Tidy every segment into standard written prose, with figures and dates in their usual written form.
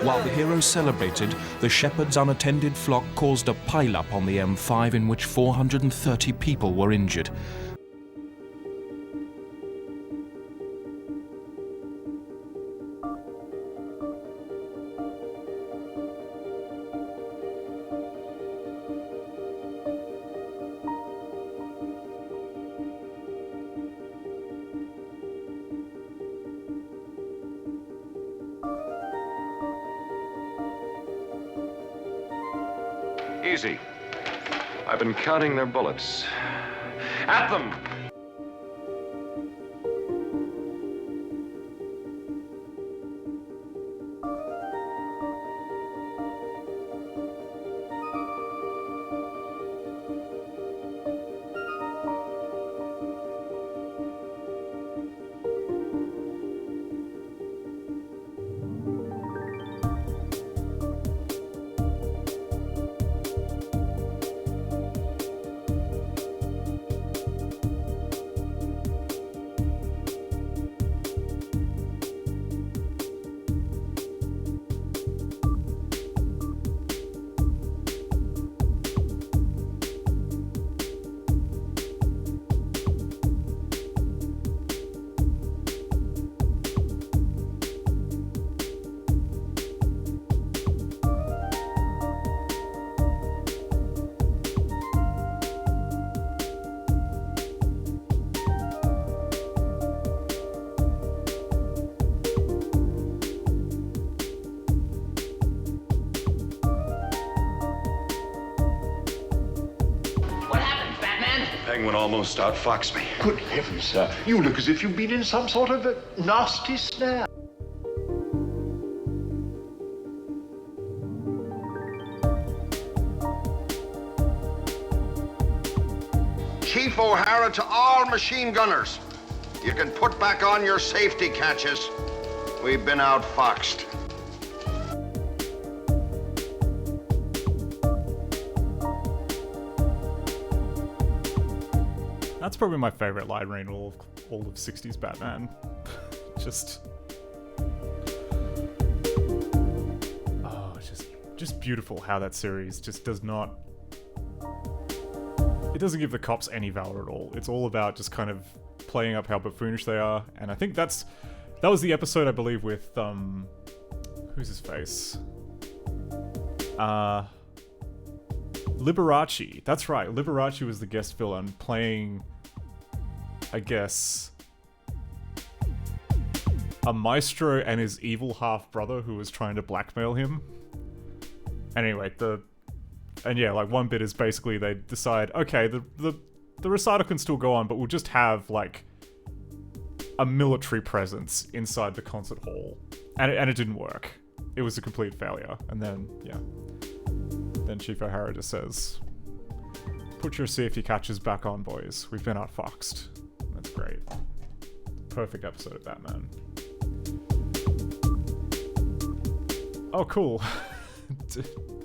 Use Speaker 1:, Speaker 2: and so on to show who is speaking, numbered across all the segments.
Speaker 1: While the heroes celebrated, the shepherd's unattended flock caused a pile-up on the M5 in which 430 people were injured.
Speaker 2: Easy. I've been counting their bullets. At them! Penguin almost outfoxed me.
Speaker 3: Good heavens, sir. You look as if you've been in some sort of a nasty snare.
Speaker 4: Chief O'Hara to all machine gunners. You can put back on your safety catches. We've been outfoxed.
Speaker 5: That's probably my favorite line read in all of 60s Batman. just beautiful how that series just does not... It doesn't give the cops any valor at all. It's all about just kind of playing up how buffoonish they are, and I think that was the episode, I believe, with who's his face? Liberace. That's right. Liberace was the guest villain playing, I guess, a maestro and his evil half-brother who was trying to blackmail him. Anyway, like one bit is basically they decide, okay, the recital can still go on, but we'll just have like a military presence inside the concert hall. And it didn't work. It was a complete failure. And then, yeah. Then Chief O'Hara just says, put your safety catches back on, boys. We've been outfoxed. That's great. Perfect episode of Batman. Oh, cool.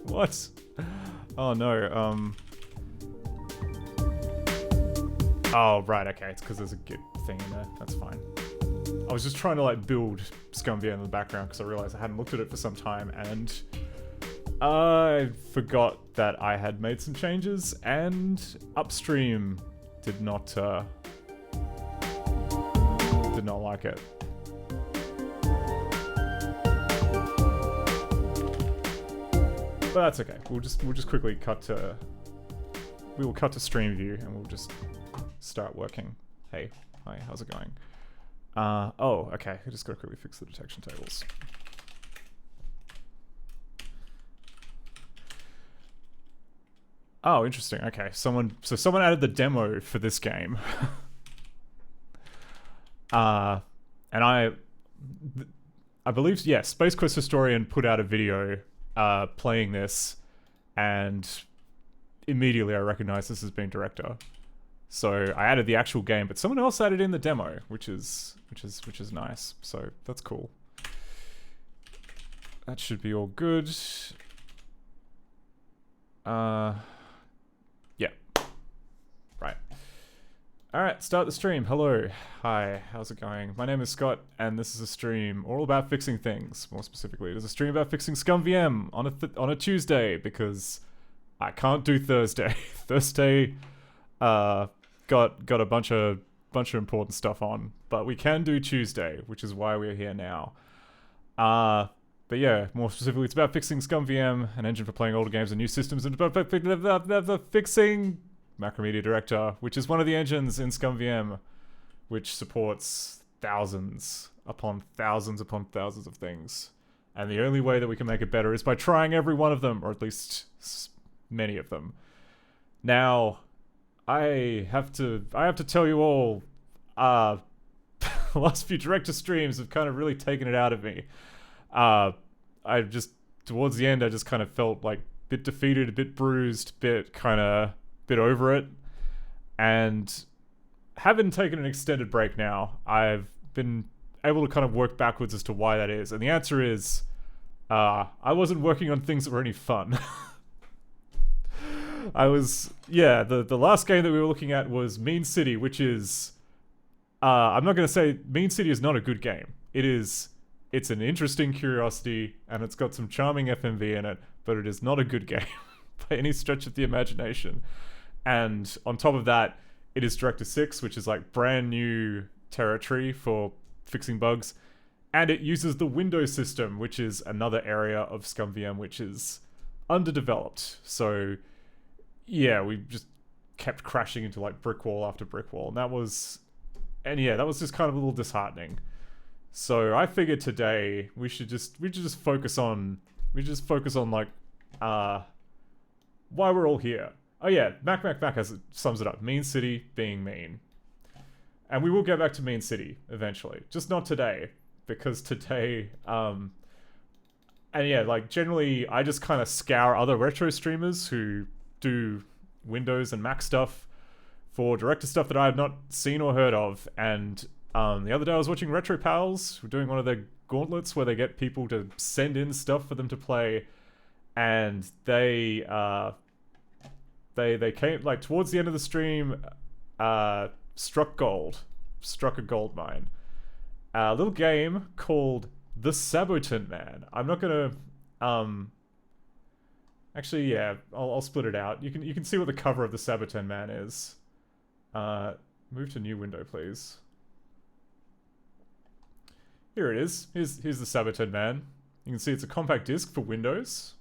Speaker 5: What? Oh, no. Oh, right, okay. It's because there's a Git thing in there. That's fine. I was just trying to, like, build ScummVM in the background because I realized I hadn't looked at it for some time, and I forgot that I had made some changes, and Upstream did not like it. But that's okay. We'll just quickly cut to... We will cut to stream view, and we'll just start working. Hey, hi, how's it going? Oh, okay. I just gotta quickly fix the detection tables. Oh, interesting. Okay, someone added the demo for this game. And I believe, yeah, Space Quest Historian put out a video playing this, and immediately I recognized this as being director. So I added the actual game, but someone else added in the demo, which is nice. So that's cool. That should be all good. Yeah. Right. Alright, start the stream. Hello. Hi, how's it going? My name is Scott, and this is a stream all about fixing things. More specifically, it is a stream about fixing ScummVM on a Tuesday, because I can't do Thursday. Thursday got a bunch of important stuff on, but we can do Tuesday, which is why we're here now. But yeah, more specifically, it's about fixing ScummVM, an engine for playing older games and new systems, and about fixing Macromedia Director, which is one of the engines in ScummVM, which supports thousands upon thousands upon thousands of things. And the only way that we can make it better is by trying every one of them, or at least many of them. Now, I have to tell you all, the last few Director streams have kind of really taken it out of me. Towards the end, I just kind of felt like a bit defeated, a bit bruised, bit over it, and having taken an extended break now, I've been able to kind of work backwards as to why that is, and the answer is I wasn't working on things that were any fun. The last game that we were looking at was Mean City, which is I'm not going to say Mean City is not a good game. It's an interesting curiosity, and it's got some charming FMV in it, but it is not a good game by any stretch of the imagination. And on top of that, it is Director 6, which is like brand new territory for fixing bugs. And it uses the Windows system, which is another area of ScummVM which is underdeveloped. So yeah, we just kept crashing into like brick wall after brick wall. And that was just kind of a little disheartening. So I figured today we should just focus on like why we're all here. Oh yeah, Mac sums it up. Mean City being mean. And we will get back to Mean City eventually. Just not today. Because today, and yeah, like generally I just kind of scour other retro streamers who do Windows and Mac stuff for Director stuff that I have not seen or heard of. And the other day I was watching Retro Pals, who are doing one of their gauntlets where they get people to send in stuff for them to play. And they came, like, towards the end of the stream, struck a gold mine. A little game called the Saboten Man. I'm not gonna, actually, yeah, I'll split it out. You can see what the cover of the Saboten Man is. Move to new window, please. Here it is. Here's the Saboten Man. You can see it's a compact disc for Windows.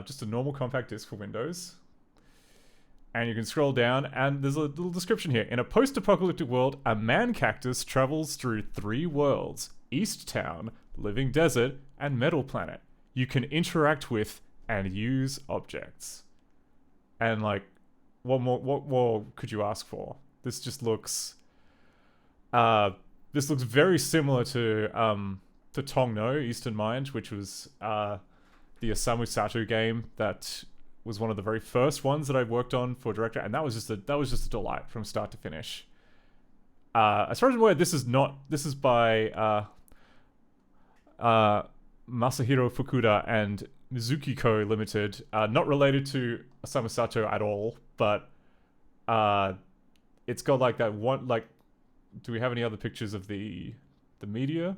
Speaker 5: Just a normal compact disc for Windows. And you can scroll down, and there's a little description here. In a post-apocalyptic world, a man-cactus travels through 3 worlds: East Town, Living Desert, and Metal Planet. You can interact with and use objects. And like, what more could you ask for? This just looks very similar to Tong No, Eastern Mind, which was the Osamu Sato game that was one of the very first ones that I worked on for Director, and that was just a delight from start to finish. As far as I'm aware, this is by Masahiro Fukuda and Mizuki Co. Limited, not related to Osamu Sato at all, but it's got like that one, like, do we have any other pictures of the media?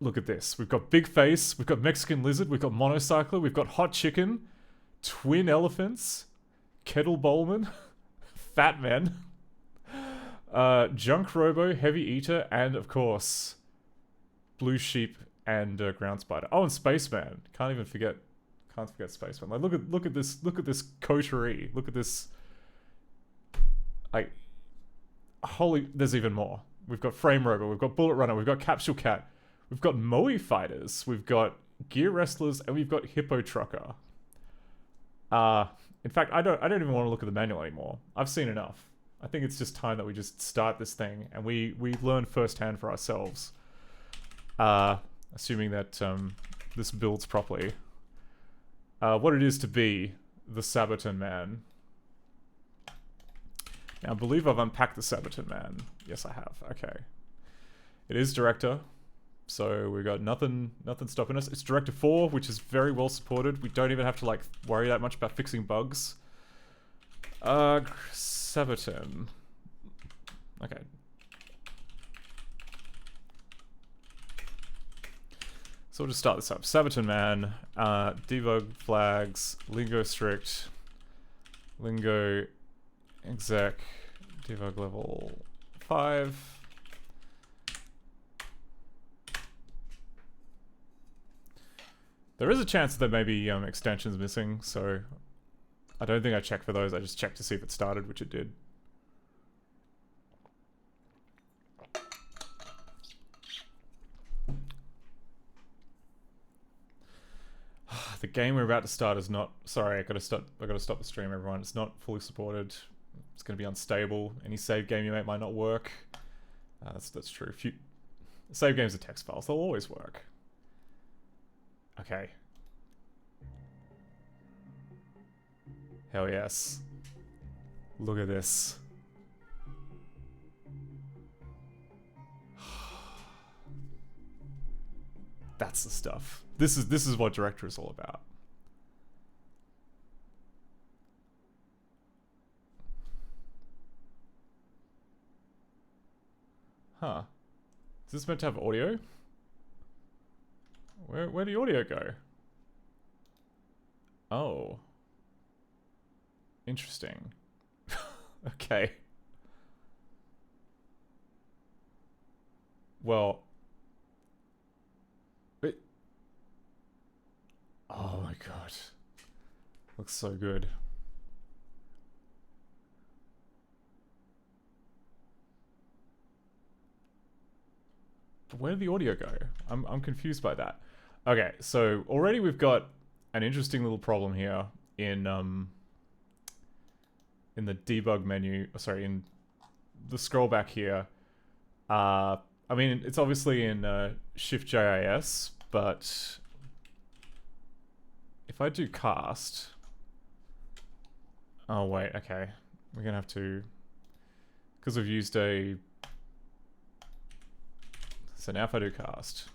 Speaker 5: Look at this. We've got Big Face, we've got Mexican Lizard, we've got Monocycler, we've got Hot Chicken, Twin Elephants, Kettle Bowlman, Fat Men, Junk Robo, Heavy Eater, and of course, Blue Sheep and Ground Spider. Oh, and Spaceman. Can't forget Spaceman. Like, look at this coterie. Look at this. Like, holy, there's even more. We've got Frame Robo, we've got Bullet Runner, we've got Capsule Cat, we've got Moe Fighters, we've got Gear Wrestlers, and we've got Hippo Trucker. In fact, I don't even want to look at the manual anymore. I've seen enough. I think it's just time that we just start this thing and we learn firsthand for ourselves. Assuming that this builds properly. What it is to be the Saboten Man. Now, I believe I've unpacked the Saboten Man. Yes, I have. Okay. It is Director. So we've got nothing stopping us. It's Director 4, which is very well supported. We don't even have to like worry that much about fixing bugs. Saboten. Okay. So we'll just start this up. Saboten Man, debug flags, lingo strict, lingo exec, debug level 5. There is a chance that there may be extensions missing, so I don't think I checked for those. I just checked to see if it started, which it did. The game we're about to start is not... Sorry, I gotta stop the stream, everyone. It's not fully supported. It's gonna be unstable. Any save game you make might not work. That's true. Save games are text files. They'll always work. Okay. Hell yes. Look at this. That's the stuff. This is what Director is all about. Huh. Is this meant to have audio? Where'd the audio go? Oh. Interesting. Okay. Well. Oh my god. Looks so good. But where did the audio go? I'm confused by that. Okay, so already we've got an interesting little problem here in the debug menu. Sorry, in the scroll back here. I mean, it's obviously in Shift-JIS, but if I do cast... Oh, wait, okay. We're gonna have to... Because we've used a... So now if I do cast...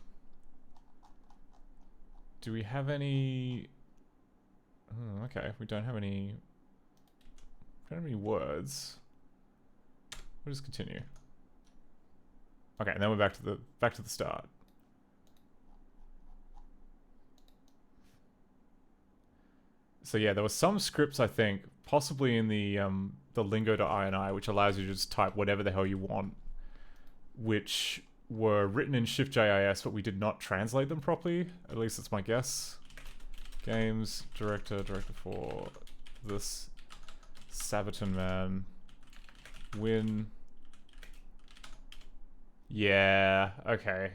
Speaker 5: Do we have any... Oh, okay, we don't have any... Don't have any words. We'll just continue. Okay, and then we're back to the start. So yeah, there were some scripts, I think, possibly in the lingo.ini, which allows you to just type whatever the hell you want, which were written in Shift.jis, but we did not translate them properly. At least that's my guess. Games, director for this Saboten Man, win. Yeah, okay.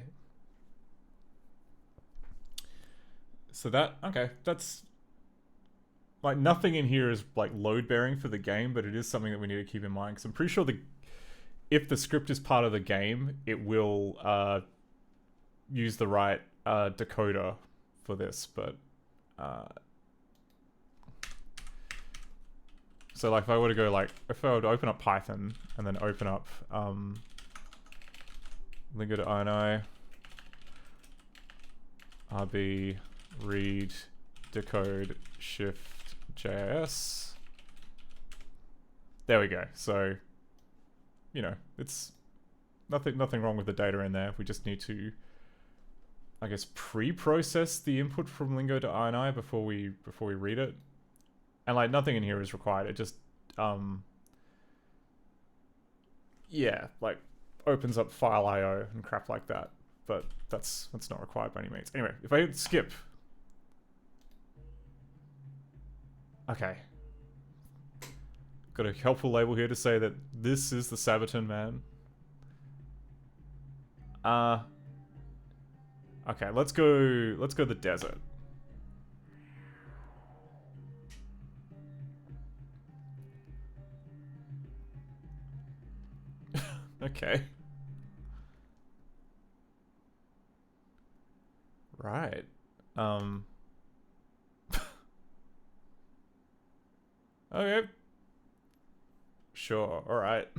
Speaker 5: So that, okay, that's... Like, nothing in here is, like, load-bearing for the game, but it is something that we need to keep in mind, because I'm pretty sure if the script is part of the game, it will use the right decoder for this, but... So, like, if I were to go, like, if I were to open up Python, and then open up lingo.ini, rb, read, decode, shift, JS. There we go. So, you know, it's nothing wrong with the data in there. We just need to, I guess, pre-process the input from lingo.ini before we read it. And like nothing in here is required. It just yeah, like opens up file IO and crap like that. But that's not required by any means. Anyway, if I hit skip. Okay. Got a helpful label here to say that this is the Saboten Man. Okay, let's go the desert. Okay. Right. Okay. Sure, alright.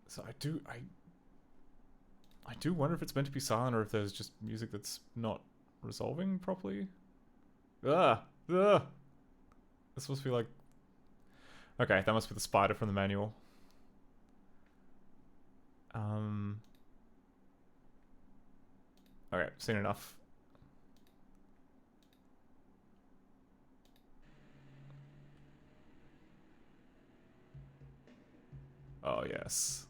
Speaker 5: So I do wonder if it's meant to be silent or if there's just music that's not resolving properly. Ugh! Ugh! This must be like... Okay, that must be the spider from the manual. Okay, seen enough. Oh, yes.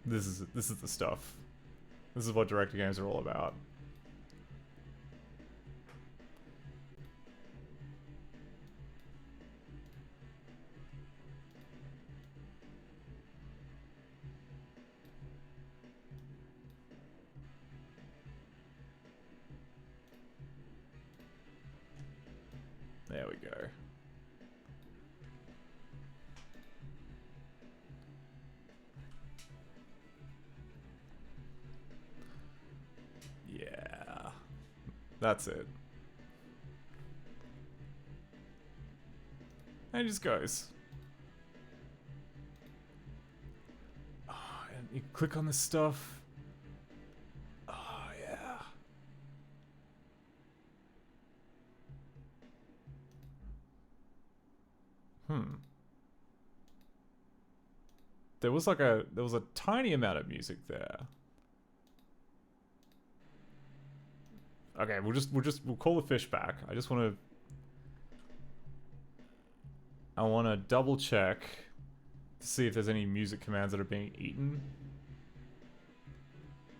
Speaker 5: This is the stuff. This is what director games are all about. There we go. Yeah. That's it. And it just goes. Oh, and you click on this stuff. Oh, yeah. There was a tiny amount of music there. Okay, we'll call the fish back. I want to double check to see if there's any music commands that are being eaten.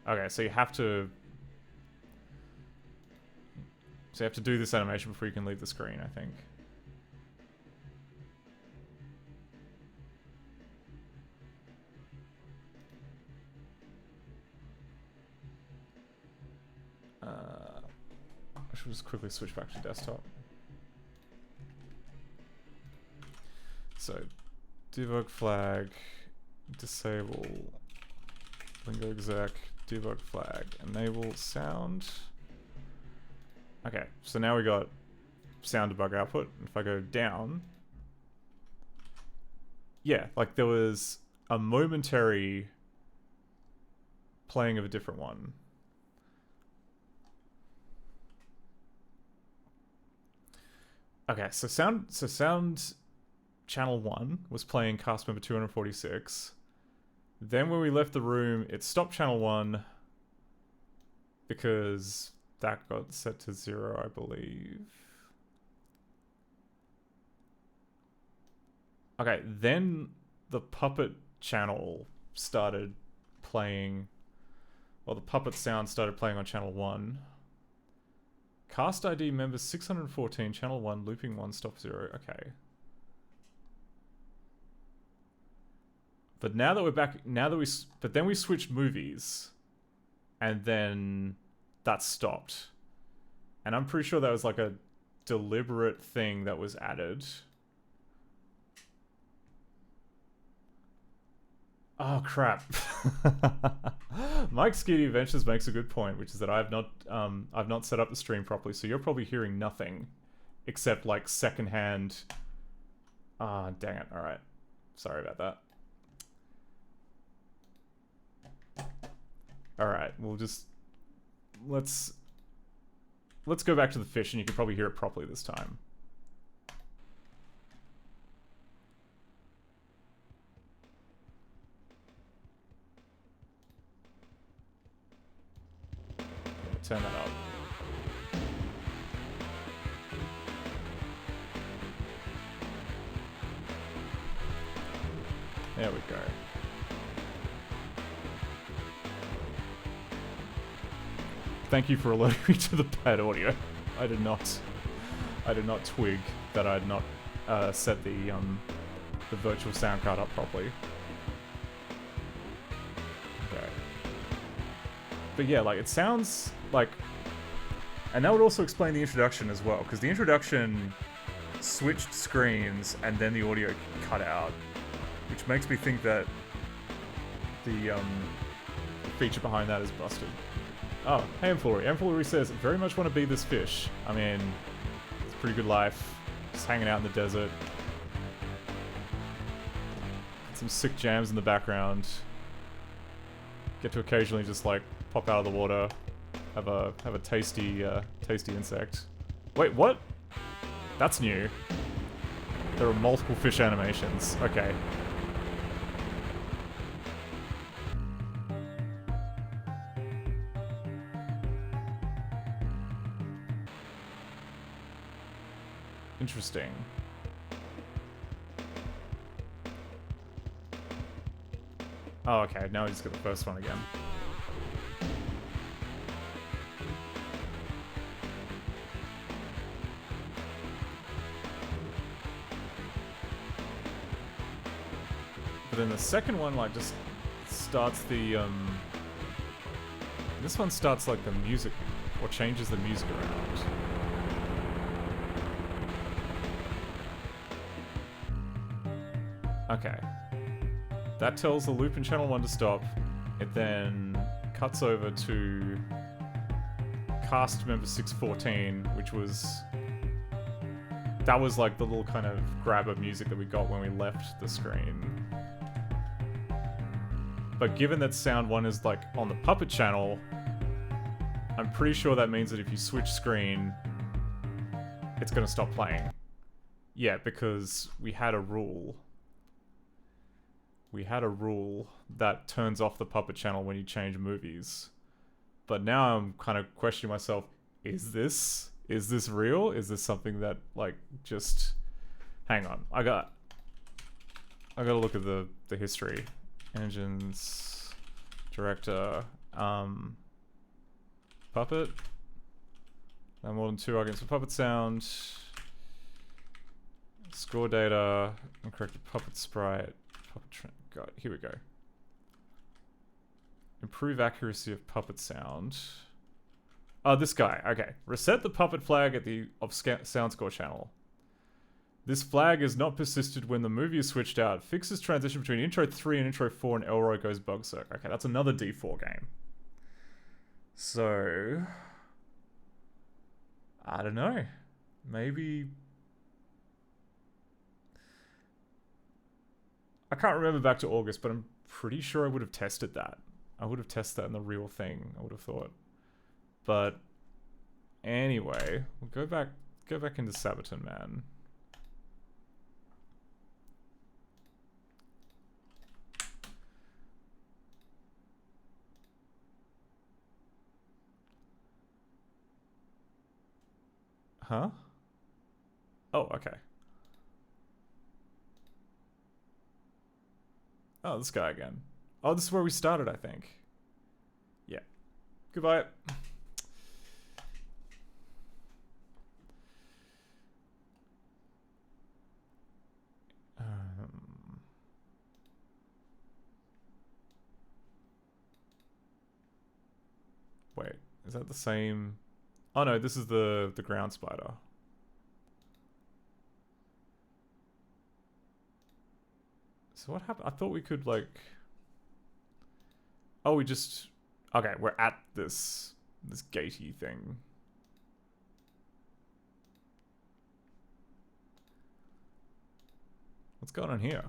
Speaker 5: Okay, so you have to do this animation before you can leave the screen, I think. I should just quickly switch back to desktop. So, debug flag, disable, lingo exec, debug flag, enable sound. Okay, so now we got sound debug output. If I go down, yeah, like there was a momentary playing of a different one. Okay, so sound channel 1 was playing cast member 246. Then when we left the room, it stopped channel 1 because that got set to 0, I believe. Okay, then the puppet channel started playing, well, the puppet sound started playing on channel 1. Cast ID member 614, channel 1, looping 1, stop 0. Okay. But now that we're back, but then we switched movies, and then that stopped. And I'm pretty sure that was like a deliberate thing that was added. Oh crap. Mike Skitty Adventures makes a good point, which is that I've not set up the stream properly, so you're probably hearing nothing except like secondhand. Ah, dang it. Alright. Sorry about that. Alright, we'll just let's go back to the fish and you can probably hear it properly this time. Turn that up. There we go. Thank you for alerting me to the bad audio. I did not twig that I had not set the virtual sound card up properly. Okay. But yeah, like it sounds like, and that would also explain the introduction as well, because the introduction switched screens and then the audio cut out, which makes me think that the feature behind that is busted. Oh, hey Amflori. Amflori says, very much want to be this fish. I mean, it's a pretty good life, just hanging out in the desert. some sick jams in the background. Get to occasionally just like pop out of the water, have a tasty tasty insect. Wait, what? That's new. There are multiple fish animations. Okay. Interesting. Oh, okay. Now we just get the first one again. But then the second one, like, just starts the, This one starts, like, the music, or changes the music around. Okay. That tells the loop in channel 1 to stop. It then cuts over to cast member 614, which was... That was like the little kind of grab of music that we got when we left the screen. But given that sound 1 is like on the puppet channel, I'm pretty sure that means that if you switch screen, it's gonna stop playing. Yeah, because we had a rule. We had a rule that turns off the puppet channel when you change movies. But now I'm kind of questioning myself, is this real? Is this something that, like, just... Hang on, I gotta look at the history. Engines, director, puppet. No more than 2 arguments for puppet sound. Score data, incorrect puppet sprite. God, here we go. Improve accuracy of puppet sound. Oh, this guy. Okay. Reset the puppet flag at the sound score channel. This flag is not persisted when the movie is switched out. Fixes transition between intro 3 and intro 4 and Elroy goes bugserk. Okay, that's another D4 game. So... I don't know. Maybe... I can't remember back to August, but I'm pretty sure I would have tested that. I would have tested that in the real thing, I would have thought. But anyway, we'll go back into Saboten Man. Huh? Oh, okay. Oh, this guy again. Oh, this is where we started, I think. Yeah. Goodbye. Wait, is that the same? Oh no, this is the ground spider. So what happened? I thought we could, like... Oh, we just... Okay, we're at this gatey thing. What's going on here?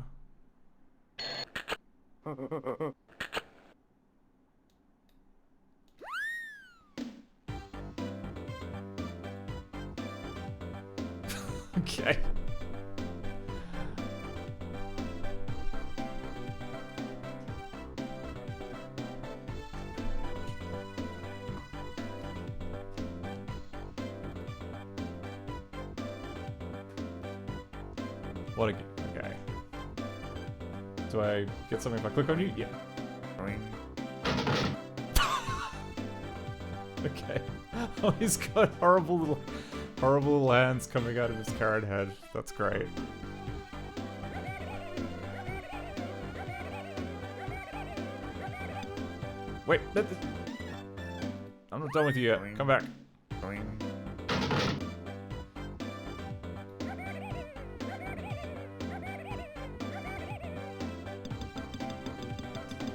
Speaker 5: Okay. What a... Okay. Do I get something if I click on you? Yeah. Okay. Oh, he's got horrible little hands coming out of his carrot head. That's great. Wait, I'm not done with you yet. Come back.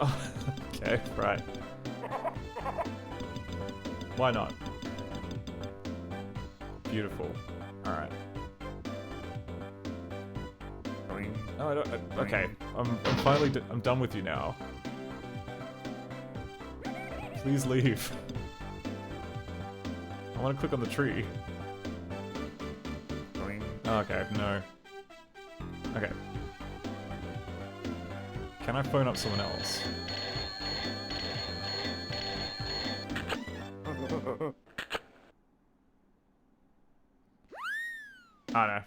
Speaker 5: Oh, okay, right. Why not? Beautiful. Alright. Oh, okay. I'm finally I'm done with you now. Please leave. I want to click on the tree. Oh, okay, no. Okay. Can I phone up someone else? Oh no.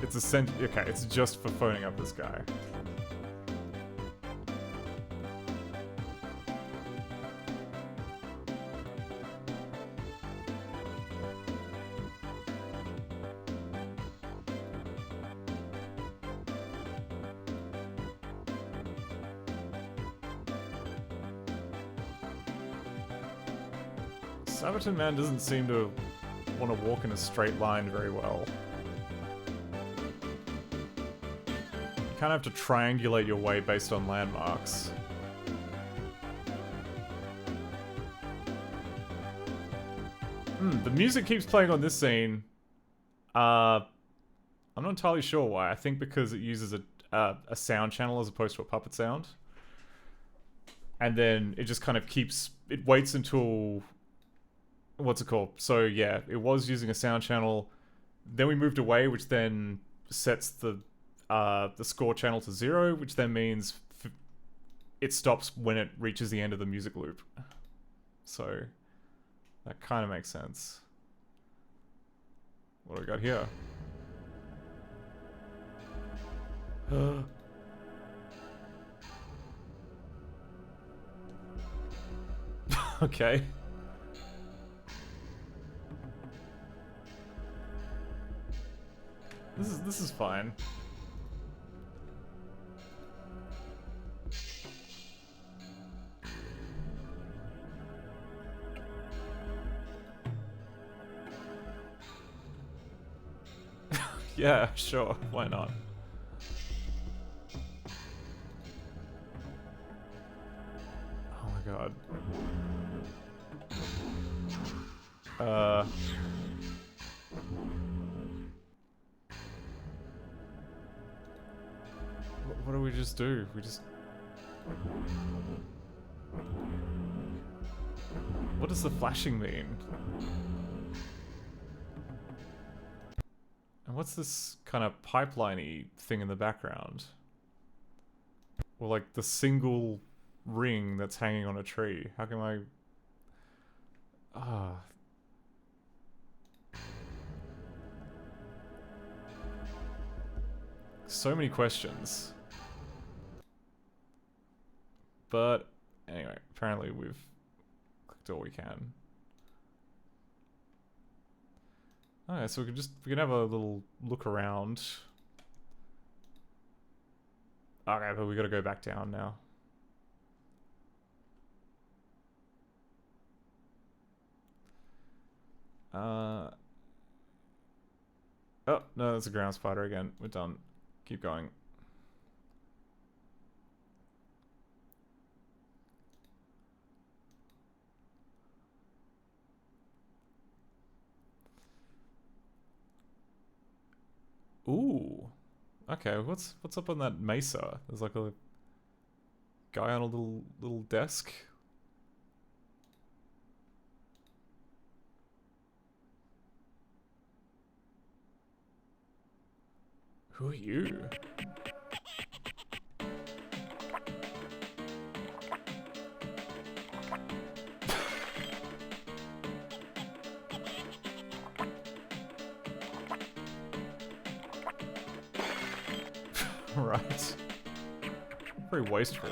Speaker 5: It's okay, it's just for phoning up this guy. Saboten Man doesn't seem to want to walk in a straight line very well. You kind of have to triangulate your way based on landmarks. The music keeps playing on this scene. I'm not entirely sure why. I think because it uses a sound channel as opposed to a puppet sound. And then it just kind of keeps... It waits until... What's it called? So yeah, it was using a sound channel. Then we moved away, which then sets the score channel to 0, which then means it stops when it reaches the end of the music loop. So that kind of makes sense. What do we got here? Okay. This is fine. Yeah, sure, why not? Oh my god. What do we just do? We just... What does the flashing mean? And what's this kind of pipeline-y thing in the background? Or like the single ring that's hanging on a tree. How can I... So many questions. But anyway, apparently we've clicked all we can. Alright, so we can have a little look around. Okay, but we gotta go back down now. Oh, no, that's a ground spider again. We're done. Keep going. Ooh. Okay, what's up on that mesa? There's like a guy on a little desk. Who are you? Right. Very wasteful.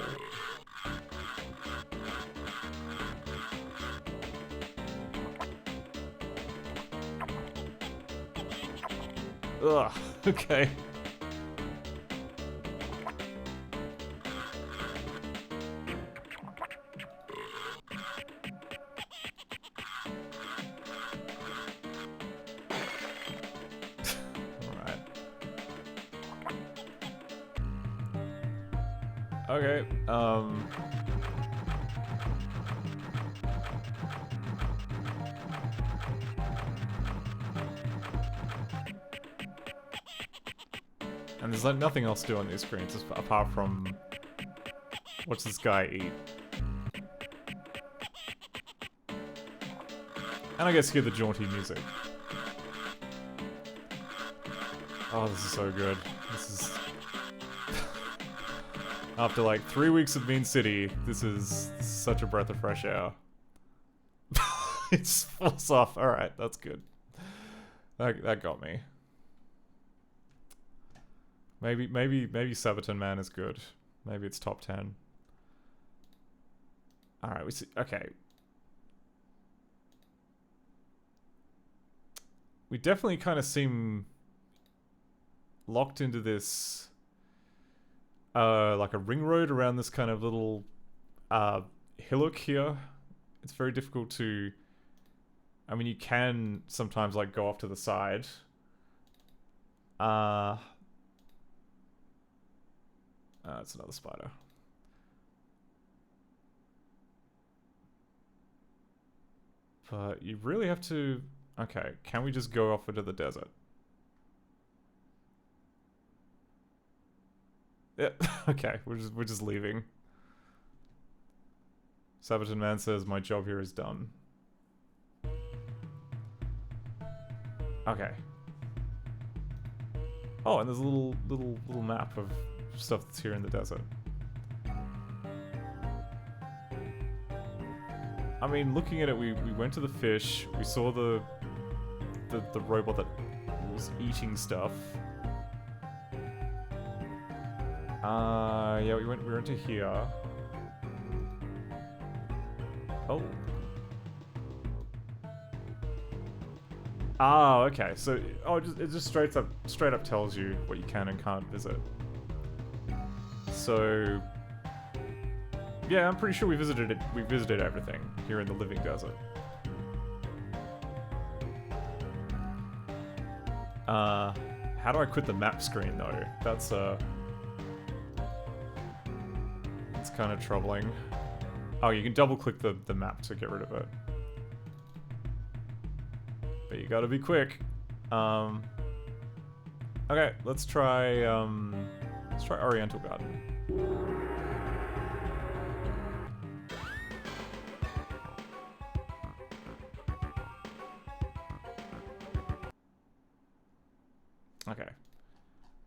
Speaker 5: Ugh, okay. Okay, And there's like nothing else to do on these screens apart from... What's this guy eat? And I guess hear the jaunty music. Oh, this is so good. This is... After like 3 weeks of Mean City, this is such a breath of fresh air. It just falls off. Alright, that's good. That got me. Maybe Saboten Man is good. Maybe it's top 10. Alright, we see. Okay. We definitely kind of seem locked into this like a ring road around this kind of little hillock here. It's very difficult to... I mean, you can sometimes like go off to the side. It's another spider. But you really have to... Okay, can we just go off into the desert? Yeah, okay, we're just leaving. Saboten Man says, my job here is done. Okay. Oh, and there's a little map of stuff that's here in the desert. I mean, looking at it, we went to the fish, we saw the robot that was eating stuff. Yeah, we went to here. Oh. Ah, okay. So, it just straight up tells you what you can and can't visit. So, yeah, I'm pretty sure we visited it. We visited everything here in the living desert. How do I quit the map screen though? That's it's kind of troubling. Oh, you can double click the map to get rid of it. But you gotta be quick. Okay, let's try Oriental Garden. Okay.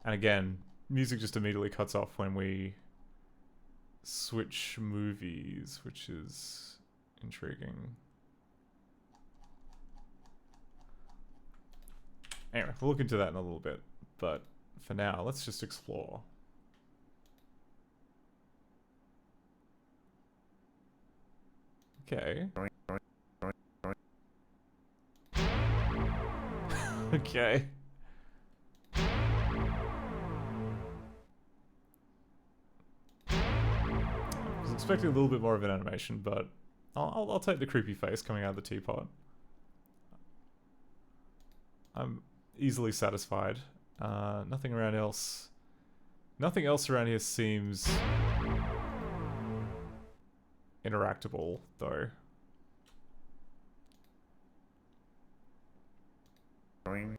Speaker 5: And again, music just immediately cuts off when we switch movies, which is intriguing. Anyway, we'll look into that in a little bit, but for now, let's just explore. Okay. Okay. I was expecting a little bit more of an animation, but I'll take the creepy face coming out of the teapot. I'm easily satisfied. Nothing else around here seems interactable, though. Can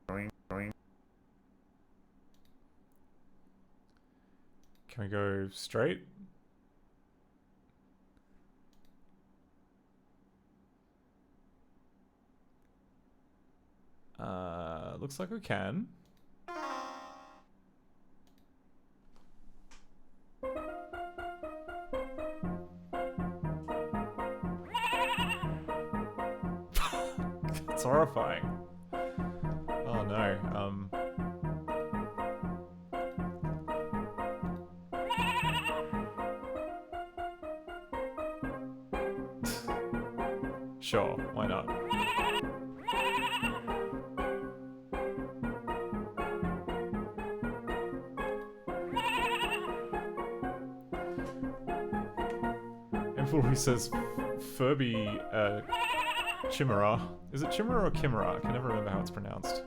Speaker 5: we go straight? Looks like we can. It's horrifying. Oh no, Sure, why not? He says Furby Chimera. Is it Chimera or Chimera? I can never remember how it's pronounced.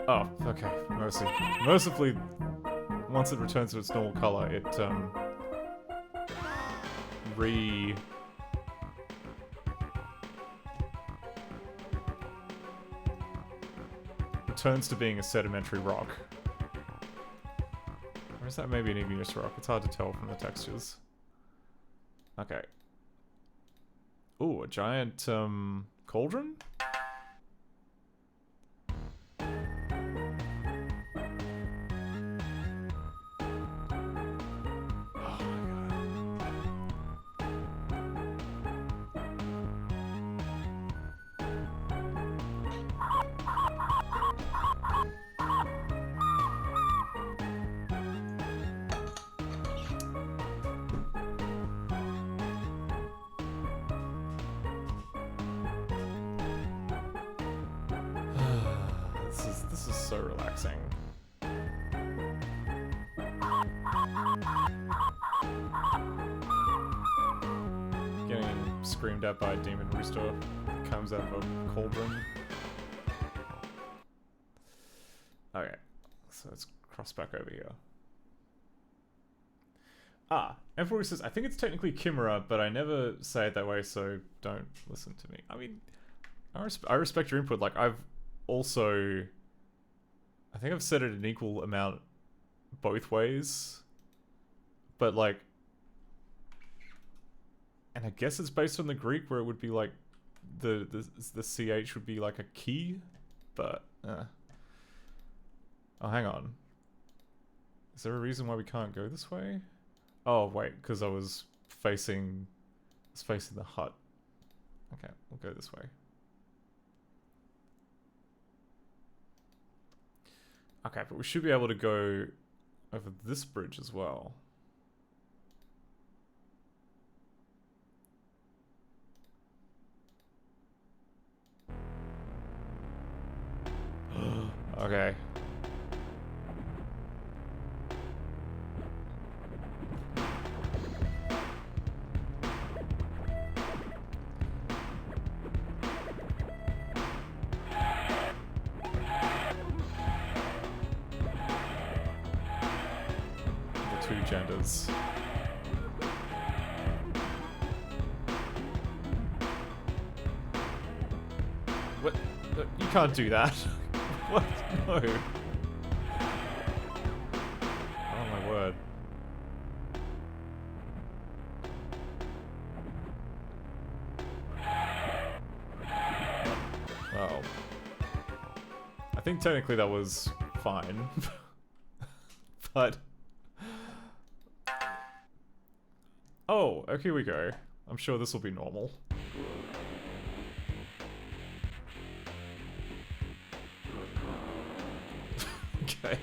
Speaker 5: Oh, okay. Mercy. Mercifully, once it returns to its normal color, it turns to being a sedimentary rock. Or is that maybe an igneous rock? It's hard to tell from the textures. Okay. Ooh, a giant, cauldron? This is so relaxing. Getting screamed at by a demon rooster comes out of a cauldron. Okay, so let's cross back over here. Ah, M40 says, I think it's technically Chimera, but I never say it that way, so don't listen to me. I mean, I respect your input. Like, I've also... I think I've said it an equal amount both ways. But, like... And I guess it's based on the Greek, where it would be, like... The CH would be, like, a key. But, Oh, hang on. Is there a reason why we can't go this way? Oh, wait, because I was facing the hut. Okay, we'll go this way. Okay, but we should be able to go over this bridge as well. Okay. Genders. What? You can't do that. What? No. Oh my word. Well, I think technically that was fine. But... Oh, okay, here we go. I'm sure this will be normal. Okay.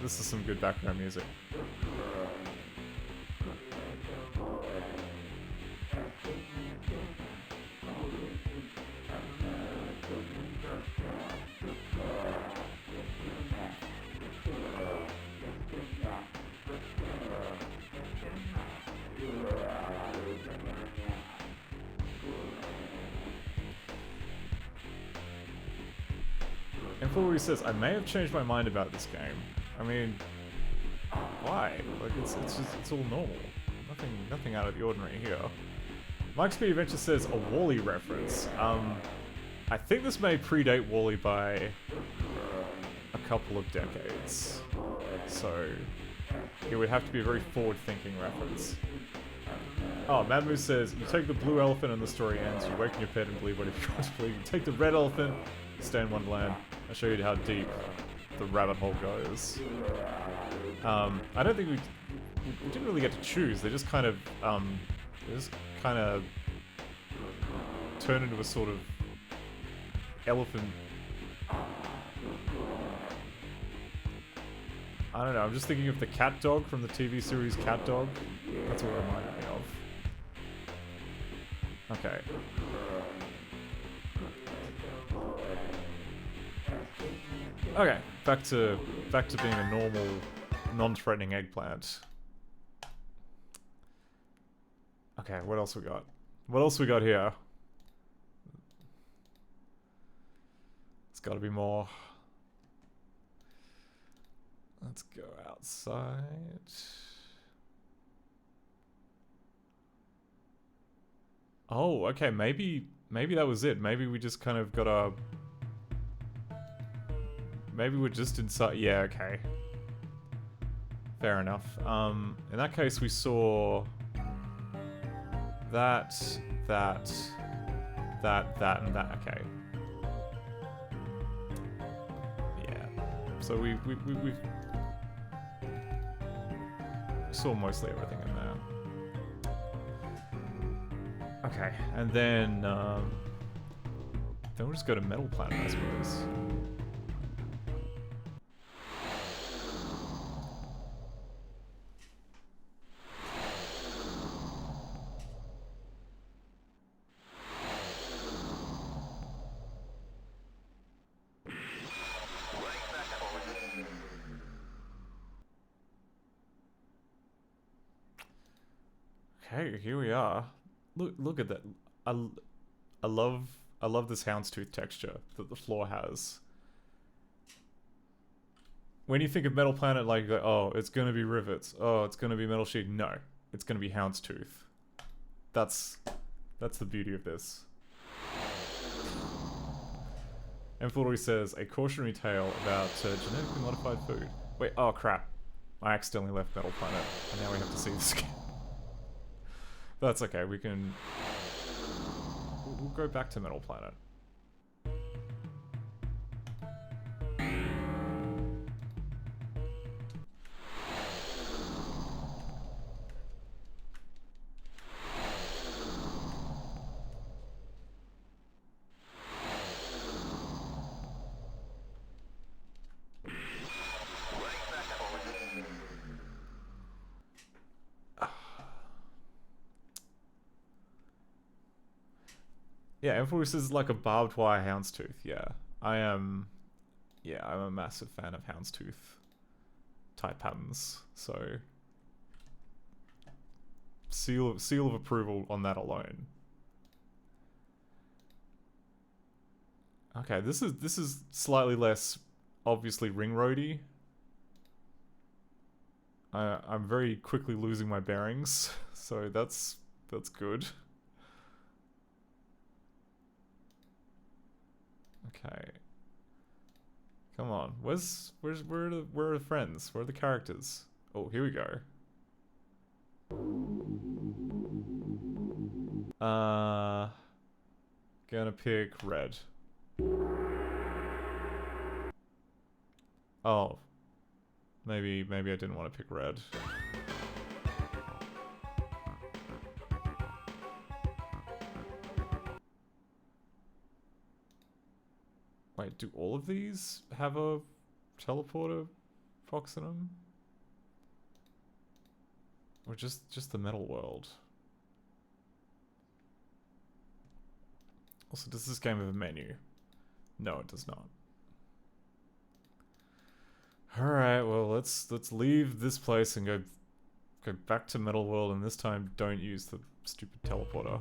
Speaker 5: This is some good background music. And says, I may have changed my mind about this game. I mean, why? Like, it's all normal. Nothing out of the ordinary here. Mike Speed Adventure says a Wall-E reference. I think this may predate Wall-E by a couple of decades. So, it would have to be a very forward-thinking reference. Oh, Mad Moose says, you take the blue elephant and the story ends, you waken your pet and believe whatever you want to believe. You take the red elephant, you stay in Wonderland. I'll show you how deep the rabbit hole goes. I don't think we didn't really get to choose. They just kind of turn into a sort of elephant. I don't know. I'm just thinking of the cat dog from the TV series Cat Dog. That's what it reminded me of. Okay. Okay, back to being a normal, non-threatening eggplant. Okay, what else we got? What else we got here? It's got to be more. Let's go outside. Oh, okay, maybe that was it. Maybe we just kind of gotta... Maybe we're just inside... Yeah, okay. Fair enough. In that case, we saw... That, and that. Okay. Yeah. So we saw mostly everything in there. Okay, and then we'll just go to Metal Planet, I suppose. Okay, here we are. Look at that. I love this houndstooth texture that the floor has. When you think of Metal Planet, like oh, it's gonna be rivets. Oh, it's gonna be metal sheet. No, it's gonna be houndstooth. That's the beauty of this. M43 says a cautionary tale about genetically modified food. Wait, oh crap! I accidentally left Metal Planet, and now we have to see this again. That's okay, we'll go back to Metal Planet. Yeah, M4 is like a barbed wire houndstooth, yeah. I'm a massive fan of houndstooth type patterns, so seal of approval on that alone. Okay, this is slightly less obviously ring roady. I'm very quickly losing my bearings, so that's good. Okay. Come on. Where are the friends? Where are the characters? Oh, here we go. Gonna pick red. Oh. Maybe I didn't want to pick red. Wait, do all of these have a teleporter box in them? Or just the metal world? Also, does this game have a menu? No, it does not. Alright, well let's leave this place and go back to Metal World, and this time don't use the stupid teleporter.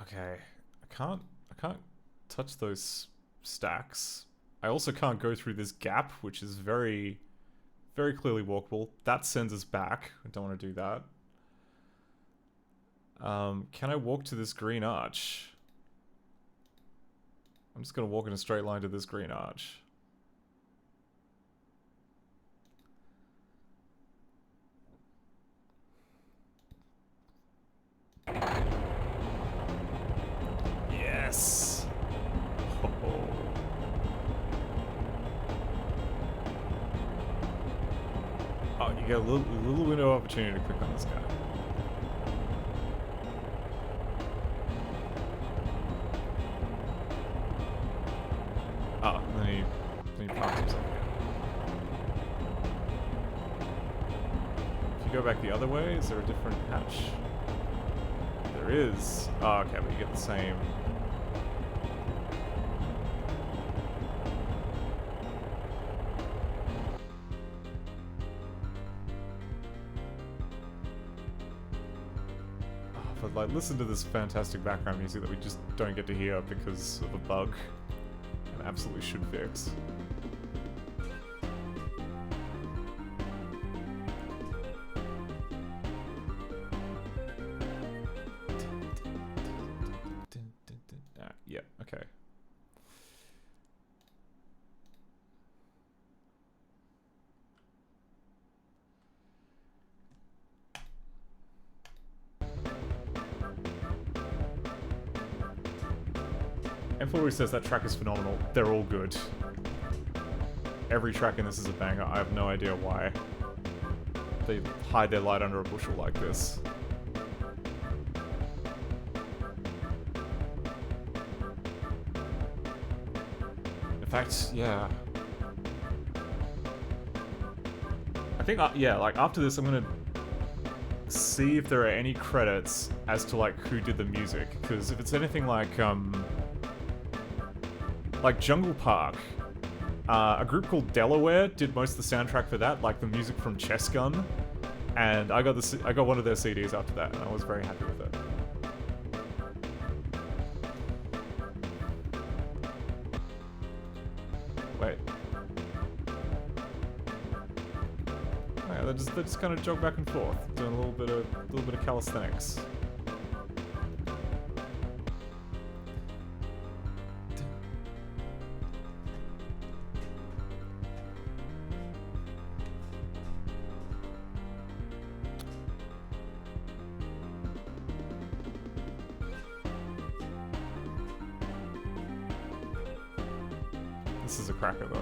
Speaker 5: Okay, I can't touch those stacks. I also can't go through this gap, which is very clearly walkable. That sends us back. I don't want to do that. Can I walk to this green arch? I'm just gonna walk in a straight line to this green arch. Yes! Oh, you get a little window of opportunity to click on this guy. Oh, and then he parks himself again. If you go back the other way, is there a different hatch? there is. Oh, okay, but you get the same. But like, listen to this fantastic background music that we just don't get to hear because of a bug, and absolutely should fix. Yeah, okay. M4 says that track is phenomenal. They're all good. Every track in this is a banger. I have no idea why they hide their light under a bushel like this. In fact, yeah. I think, yeah, like after this I'm gonna see if there are any credits as to like who did the music, because if it's anything like Jungle Park, a group called Delaware did most of the soundtrack for that, like the music from Chess Gun, and I got one of their CDs after that, and I was very happy with it. Wait. Oh, yeah, they just kind of jog back and forth, doing a little bit of calisthenics. This is a cracker though.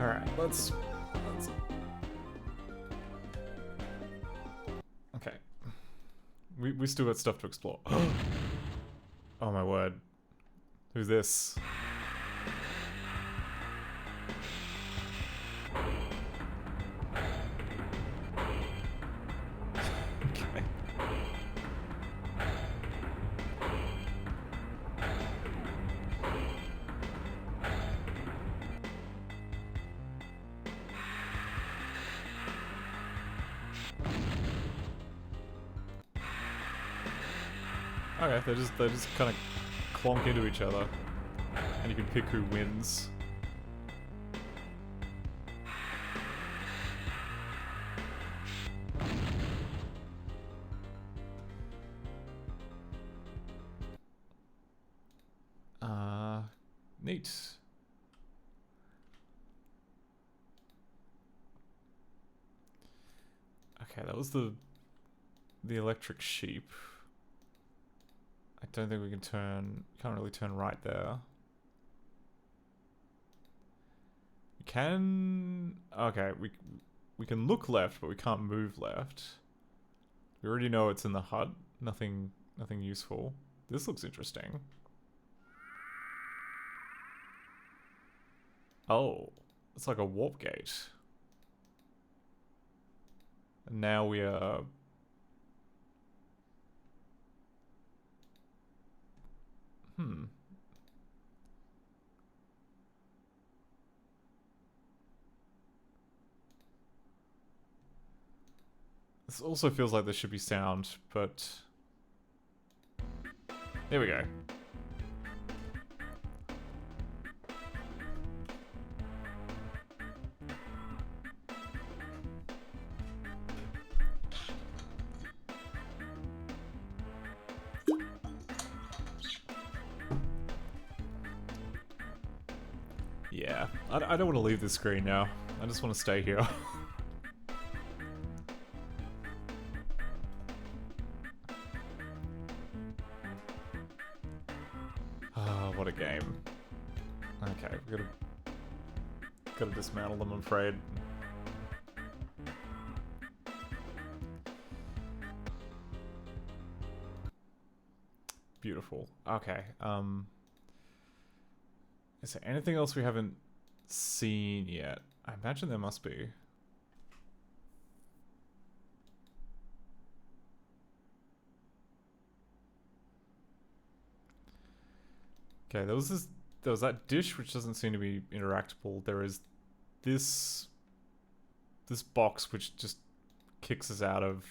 Speaker 5: Alright, let's... Okay. We still got stuff to explore. Oh my word. Who's this? Okay. Okay, they just kind of clonk into each other, and you can pick who wins. Neat. Okay, that was the electric sheep. I don't think we can turn... Can't really turn right there. We can... Okay, we can look left, but we can't move left. We already know it's in the hut. Nothing useful. This looks interesting. Oh, it's like a warp gate. And now we are... This also feels like there should be sound, but... Here we go. Yeah, I don't want to leave this screen now. I just want to stay here. Ah, what a game. Okay, we gotta Gotta dismantle them, I'm afraid. Beautiful. Okay. Is there anything else we haven't seen yet? I imagine there must be. Okay, there was that dish which doesn't seem to be interactable. There is this box which just kicks us out of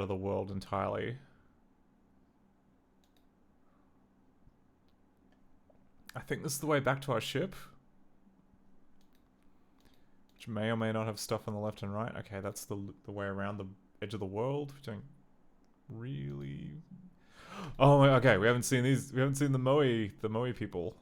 Speaker 5: the world entirely. I think this is the way back to our ship, which may or may not have stuff on the left and right. Okay, that's the way around the edge of the world. We don't really. Oh, okay. We haven't seen these. We haven't seen the Moe people.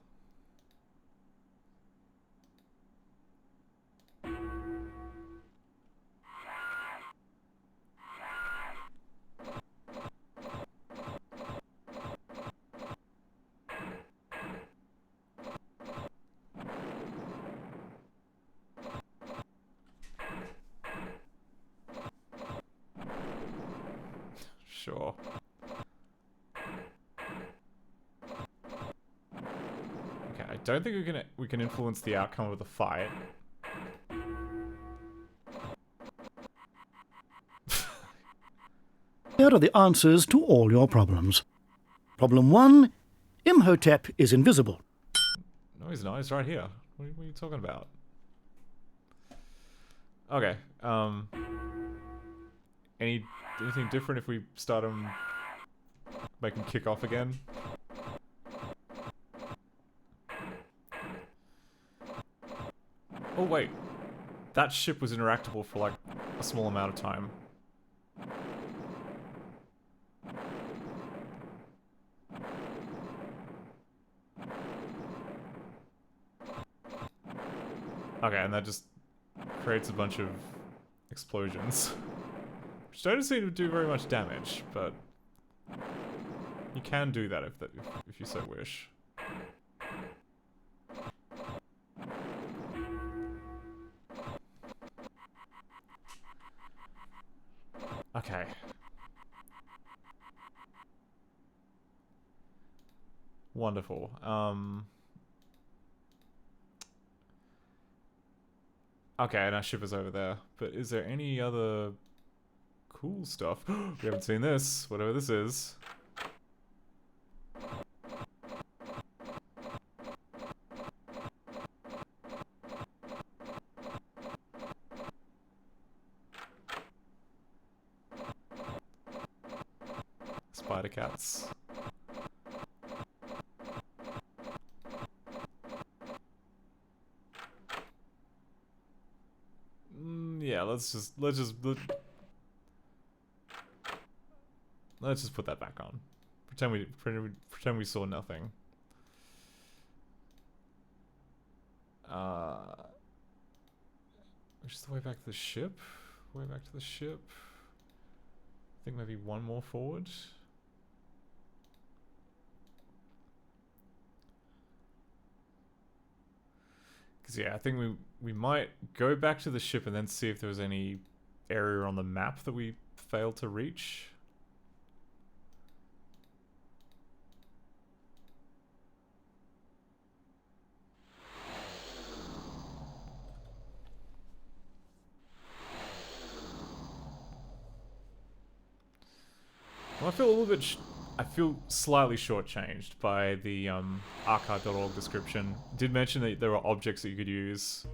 Speaker 5: Sure. Okay, I don't think we can influence the outcome of the fight.
Speaker 6: Here are the answers to all your problems. Problem 1, Imhotep is invisible.
Speaker 5: No, he's not. He's right here. What are you talking about? Okay. Anything different if we start him, make him kick off again? Oh wait, that ship was interactable for like a small amount of time. Okay, and that just creates a bunch of explosions. Which don't seem to do very much damage, but you can do that if you so wish. Okay. Wonderful. Okay, and our ship is over there. But is there any other cool stuff? We haven't seen this, whatever this is. Spider cats. Yeah, let's just put that back on. Pretend we saw nothing. Which is the way back to the ship? Way back to the ship. I think maybe one more forward. Because yeah, I think we might go back to the ship and then see if there was any area on the map that we failed to reach. Well, I feel a little bit. I feel slightly shortchanged by the archive.org description. It did mention that there were objects that you could use.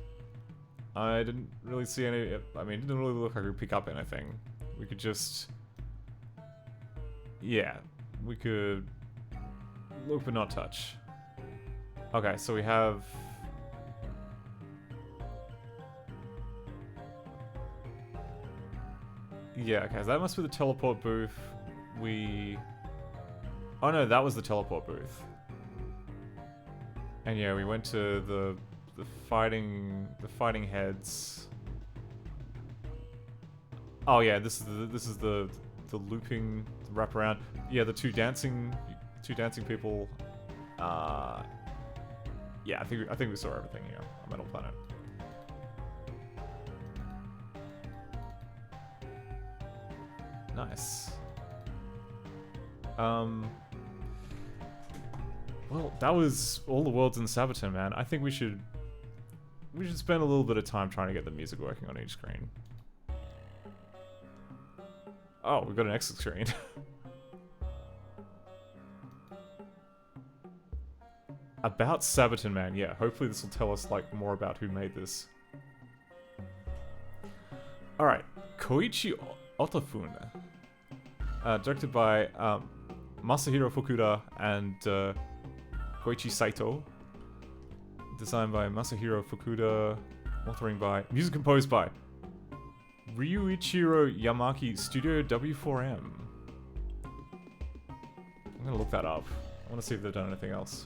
Speaker 5: I didn't really see any. I mean, it didn't really look like we could pick up anything. We could just. Yeah, we could look but not touch. Okay, so we have. Yeah, okay, so that must be the teleport booth. Oh no, that was the teleport booth. And yeah, we went to the fighting heads. Oh yeah, this is the looping wraparound. Yeah, the two dancing people. Yeah, I think we saw everything here on Metal Planet. Nice. Well, that was all the worlds in Saboten Man. I think we should spend a little bit of time trying to get the music working on each screen. Oh, we've got an exit screen. About Saboten Man, yeah. Hopefully this will tell us like more about who made this. Alright, Koichi Otafune. Directed by Masahiro Fukuda and Koichi Saito. Designed by Masahiro Fukuda. Authoring by... Music composed by Ryuichiro Yamaki, Studio W4M. I'm gonna look that up. I want to see if they've done anything else.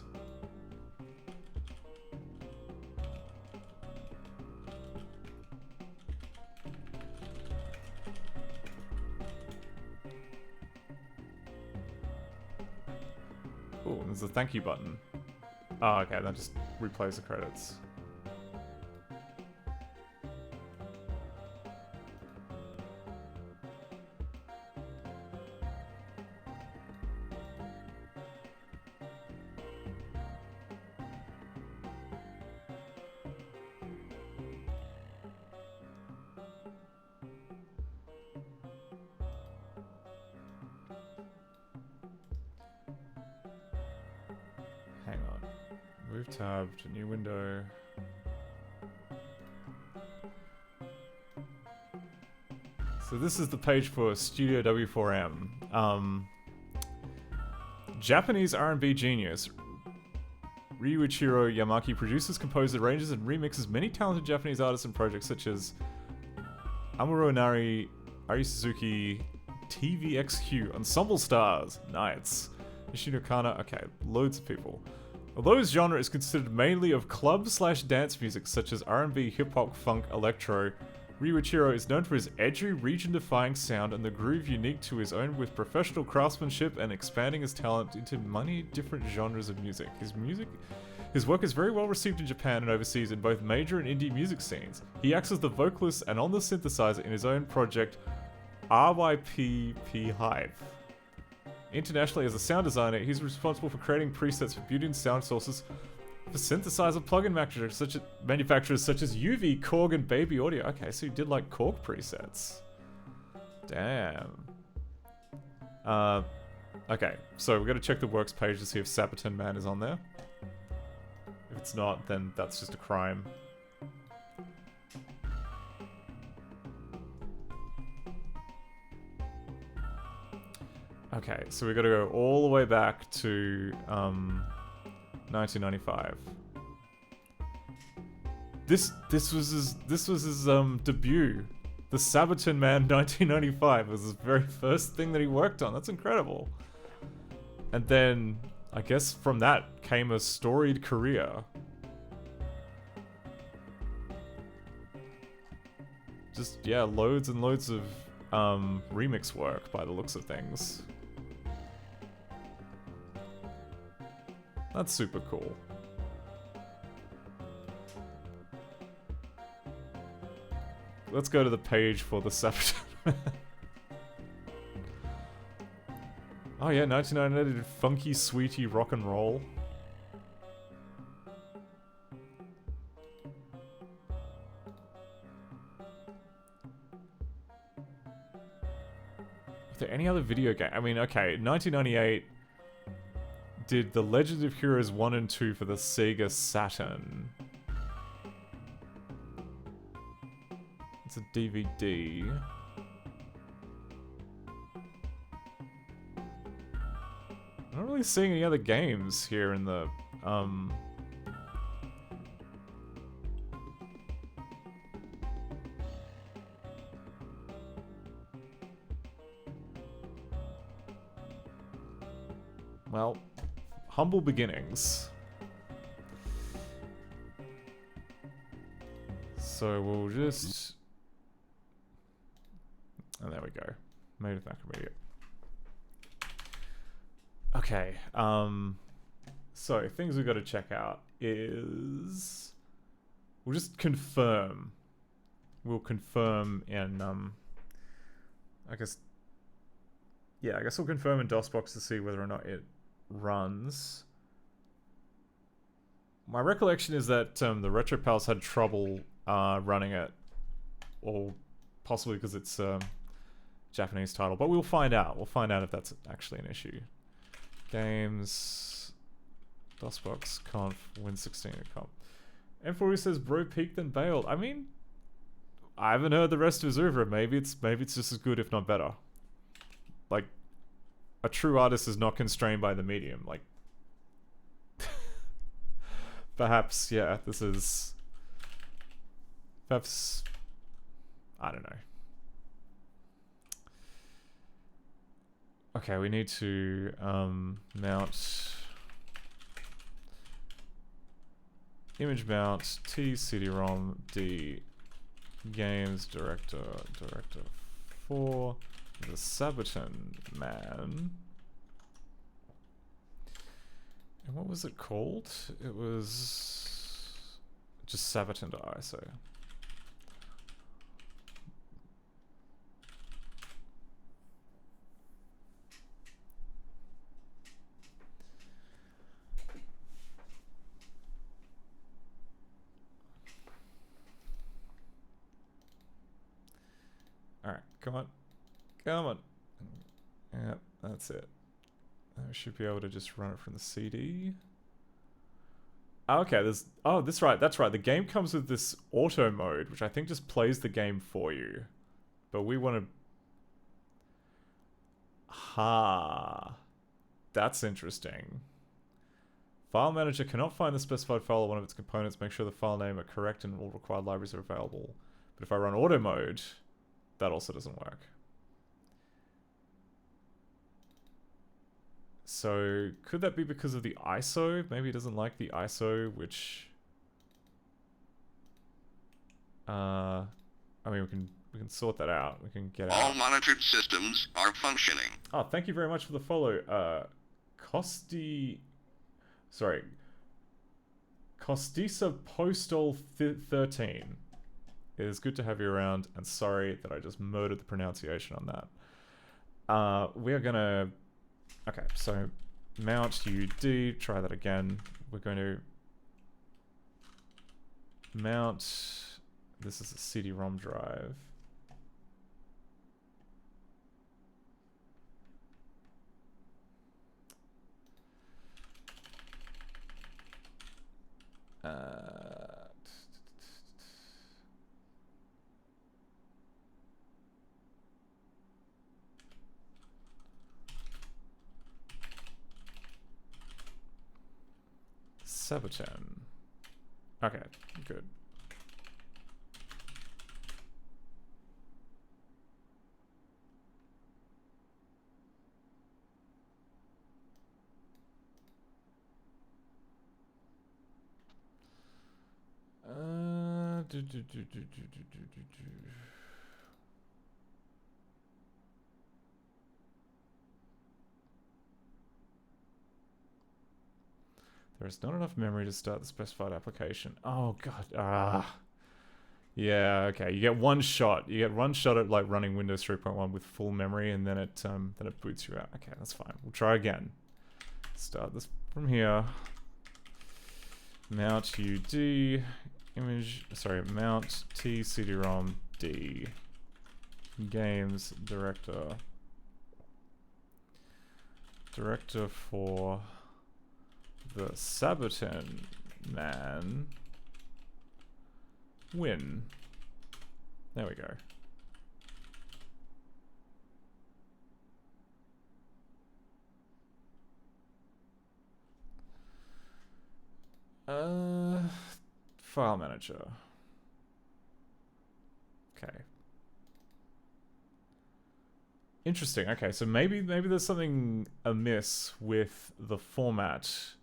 Speaker 5: Oh, there's a thank you button. Oh, okay, that just replays the credits. Hang on. Move tab to new window. So this is the page for Studio W4M. Japanese R&B genius Ryuichiro Yamaki produces, composes, arranges, and remixes many talented Japanese artists and projects such as Amuro Inari, Ari Suzuki, TVXQ, Ensemble Stars, Nights, Nishino Kana, okay, loads of people. Although his genre is considered mainly of club/dance music such as R&B, hip-hop, funk, electro, Ryuichiro is known for his edgy, region-defying sound and the groove unique to his own, with professional craftsmanship and expanding his talent into many different genres of music. His work is very well received in Japan and overseas in both major and indie music scenes. He acts as the vocalist and on the synthesizer in his own project RYPP Hive. Internationally, as a sound designer, he's responsible for creating presets for built-in sound sources for synthesizer plugin manufacturers such as UV, Korg, and Baby Audio. Okay, so he did like Korg presets. Damn. Okay, so we're gonna check the works page to see if Saboten Man is on there. If it's not, then that's just a crime. Okay, so we gotta go all the way back to 1995. This was his debut. The Saboten Man 1995 was his very first thing that he worked on. That's incredible. And then I guess from that came a storied career. Just yeah, loads and loads of remix work by the looks of things. That's super cool. Let's go to the page for the Saboten Man. Oh yeah, 1998 did Funky Sweetie Rock and Roll. Are there any other video game? I mean, okay, 1998 did The Legend of Heroes 1 and 2 for the Sega Saturn. It's a DVD. I'm not really seeing any other games here in the, well, humble beginnings. So we'll just... And there we go. Made of Macromedia. Okay, so things we've got to check out. is... We'll just confirm. We'll confirm in, I guess... Yeah, I guess we'll confirm in DOSBox to see whether or not it runs. My recollection is that the RetroPals had trouble running it. Or possibly because it's a Japanese title. But we'll find out. We'll find out if that's actually an issue. Games... DOSBox conf win16 comp. M4 says bro peaked then bailed. I mean, I haven't heard the rest of his oeuvre. Maybe it's just as good, if not better. Like, a true artist is not constrained by the medium. Like, perhaps, yeah, this is... Perhaps... I don't know. Okay, we need to mount... Image mount, T CD-ROM, D games director 4, the Saboten Man. And what was it called? It was just Saboten.iso. Alright, come on. Come on. Yep, that's it. I should be able to just run it from the CD. Okay, there's... Oh, that's right. The game comes with this auto mode, which I think just plays the game for you. But we want to... Ha. That's interesting. File manager cannot find the specified file or one of its components. Make sure the file name are correct and all required libraries are available. But if I run auto mode... That also doesn't work. So, could that be because of the ISO? Maybe it doesn't like the ISO, which... I mean, we can sort that out. We can get out.
Speaker 7: All monitored systems are functioning.
Speaker 5: Oh, thank you very much for the follow. Costisa Postal 13. It is good to have you around, and sorry that I just murdered the pronunciation on that. We are gonna... Okay, so mount UD, try that again. We're going to mount... This is a CD-ROM drive. Saboten. Okay, good. There is not enough memory to start the specified application. Oh god. Yeah, okay. You get one shot. You get one shot at like running Windows 3.1 with full memory, and then it boots you out. Okay, that's fine. We'll try again. Start this from here. Mount UD image. Sorry, mount T CD-ROM D games director for the Saboten Man win. There we go. File manager. Okay. Interesting. Okay, so maybe there's something amiss with the format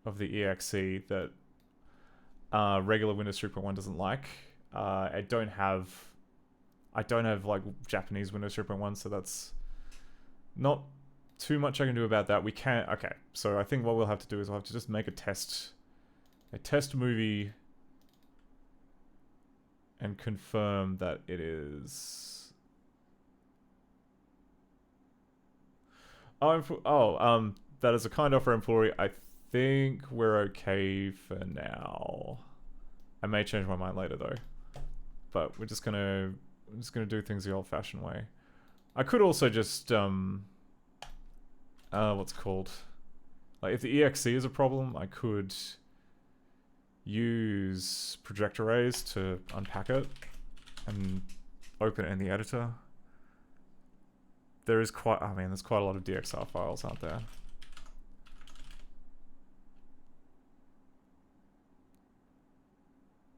Speaker 5: of the exe that regular Windows 3.1 doesn't like. I don't have like Japanese Windows 3.1, so that's not too much I can do about that. We can't. Okay, so I think what we'll have to do is we'll have to just make a test a test movie and confirm that it is. That is a kind offer employee. I think we're okay for now. I may change my mind later though. But we're just gonna do things the old-fashioned way. I could also just what's it called? Like if the EXE is a problem, I could use project arrays to unpack it and open it in the editor. There's quite a lot of DXR files, aren't there?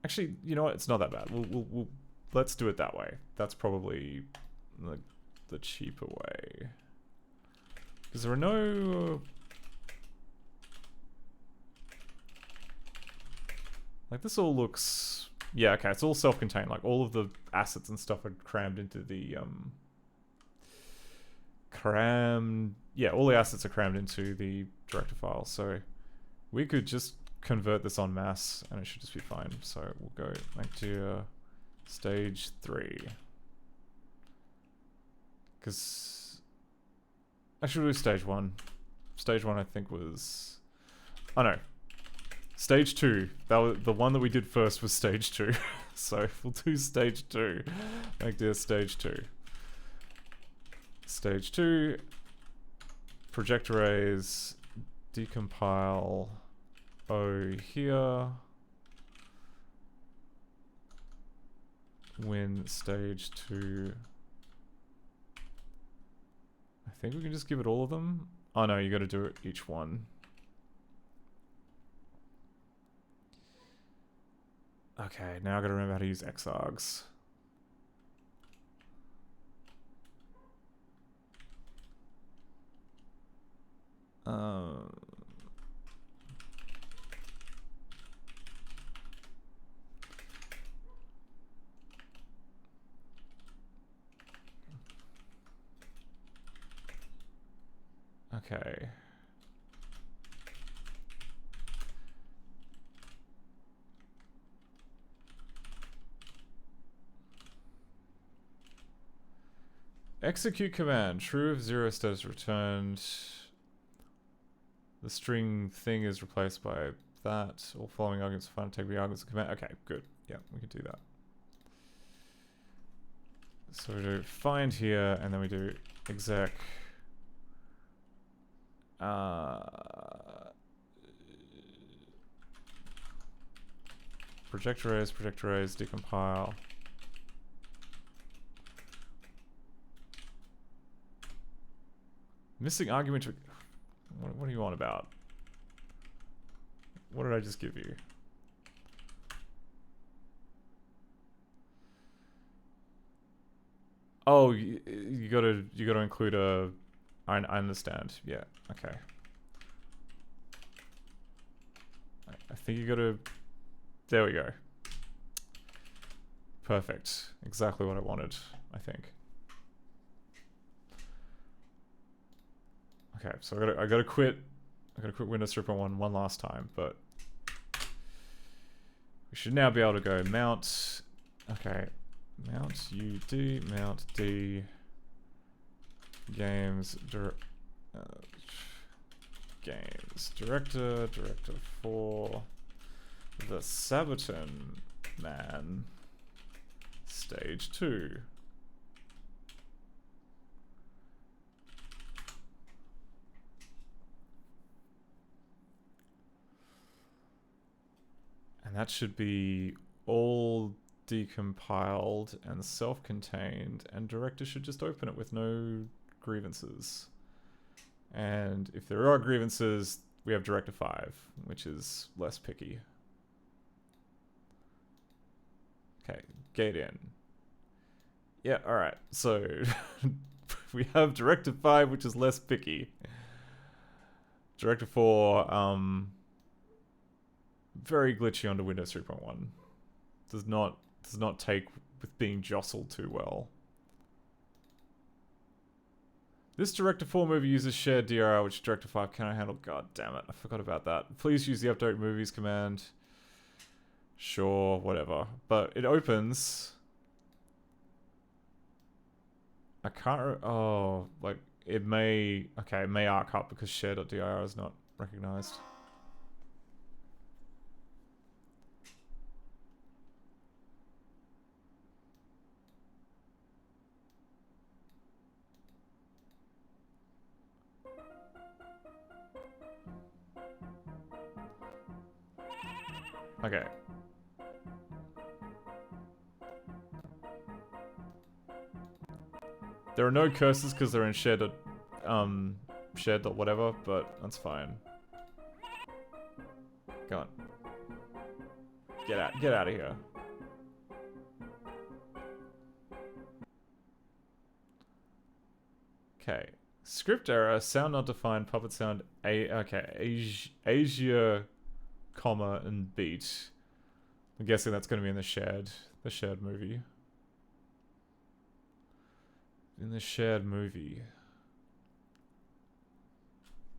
Speaker 5: Actually, you know what? It's not that bad. We'll let's do it that way. That's probably the cheaper way. Because there are no... Like, this all looks... Yeah, okay, it's all self-contained. Like, all of the assets and stuff are crammed into the, Yeah, all the assets are crammed into the director file, so we could just convert this en masse, and it should just be fine. So we'll go back to stage 3. Because... Actually, we'll do stage 1. Stage 1, I think, was... Oh, no. Stage 2. That was the one that we did first was stage 2. So we'll do stage 2. Like this, stage 2. Stage 2. Project arrays. Decompile. O here. Win stage 2. I think we can just give it all of them. Oh no, you gotta do it each one. Okay, now I gotta remember how to use xargs. Okay. Execute command. True if 0 status returned. The string thing is replaced by that. All following arguments are fine. Take the arguments of command. Okay, good. Yeah, we can do that. So we do find here, and then we do exec. Project arrays, decompile. Missing argument. What are you on about? What did I just give you? Oh, you gotta include a. I understand. Yeah. Okay. I think you gotta. There we go. Perfect. Exactly what I wanted, I think. Okay, so I gotta quit Windows 3.1 one last time, but we should now be able to go mount. Okay, mount UD, mount D, games director 4, the Saboten Man, stage 2. And that should be all decompiled and self-contained, and director should just open it with no grievances. And if there are grievances, we have director 5, which is less picky. Okay, gate in. Yeah, alright, so we have director 5, which is less picky. Director 4, very glitchy onto Windows 3.1. Does not take with being jostled too well. This Director 4 movie uses shared DRR, which Director 5 cannot handle. God damn it, I forgot about that. Please use the update movies command. Sure, whatever. But it opens. I can't. Oh, like it may. Okay, it may arc up because share.dir is not recognized. Okay. There are no curses because they're in shared whatever, but that's fine. Go on. Get out of here. Okay. Script error, sound not defined, puppet sound Asia, comma, and beat. I'm guessing that's gonna be in the shared movie. In the shared movie.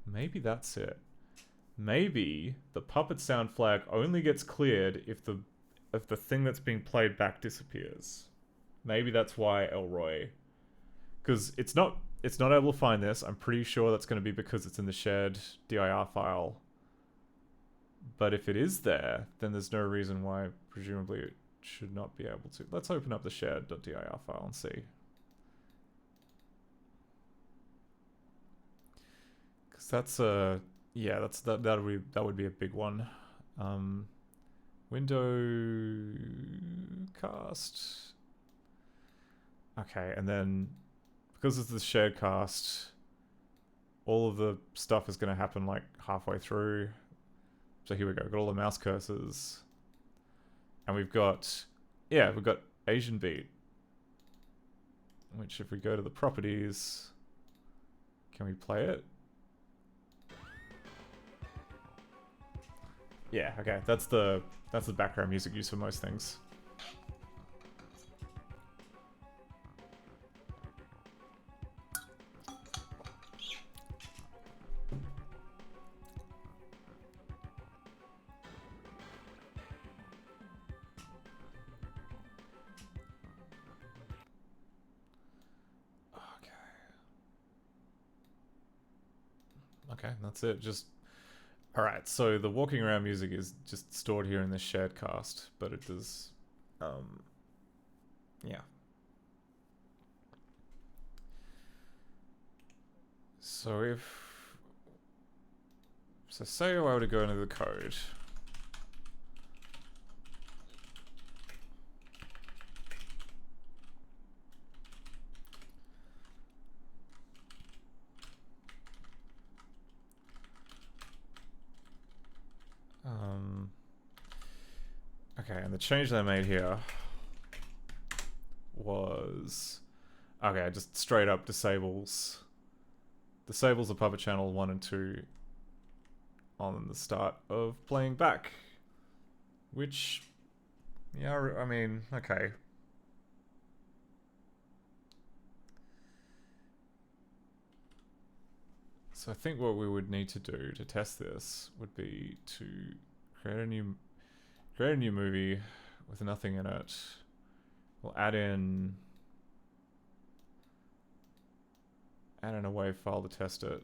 Speaker 5: Maybe that's it. Maybe the puppet sound flag only gets cleared if the thing that's being played back disappears. Maybe that's why Elroy, because it's not able to find this. I'm pretty sure that's going to be because it's in the shared dir file. But if it is there, then there's no reason why presumably it should not be able to. Let's open up the shared.dir file and see. Because that's a that would be a big one. Window cast. Okay, and then because it's the shared cast, all of the stuff is going to happen like halfway through. So here we go. We've got all the mouse cursors, and we've got Asian beat. Which, if we go to the properties, can we play it? Yeah, okay. That's the background music used for most things. Okay, that's it. Just alright, so the walking around music is just stored here in the shared cast, but it does yeah. So say I were to go into the code. Okay, and the change that I made here was okay, just straight up disables the puppet channel 1 and 2 on the start of playing back. Which, yeah, I mean, okay. So I think what we would need to do to test this would be to create a new movie with nothing in it. We'll add in a WAV file to test it,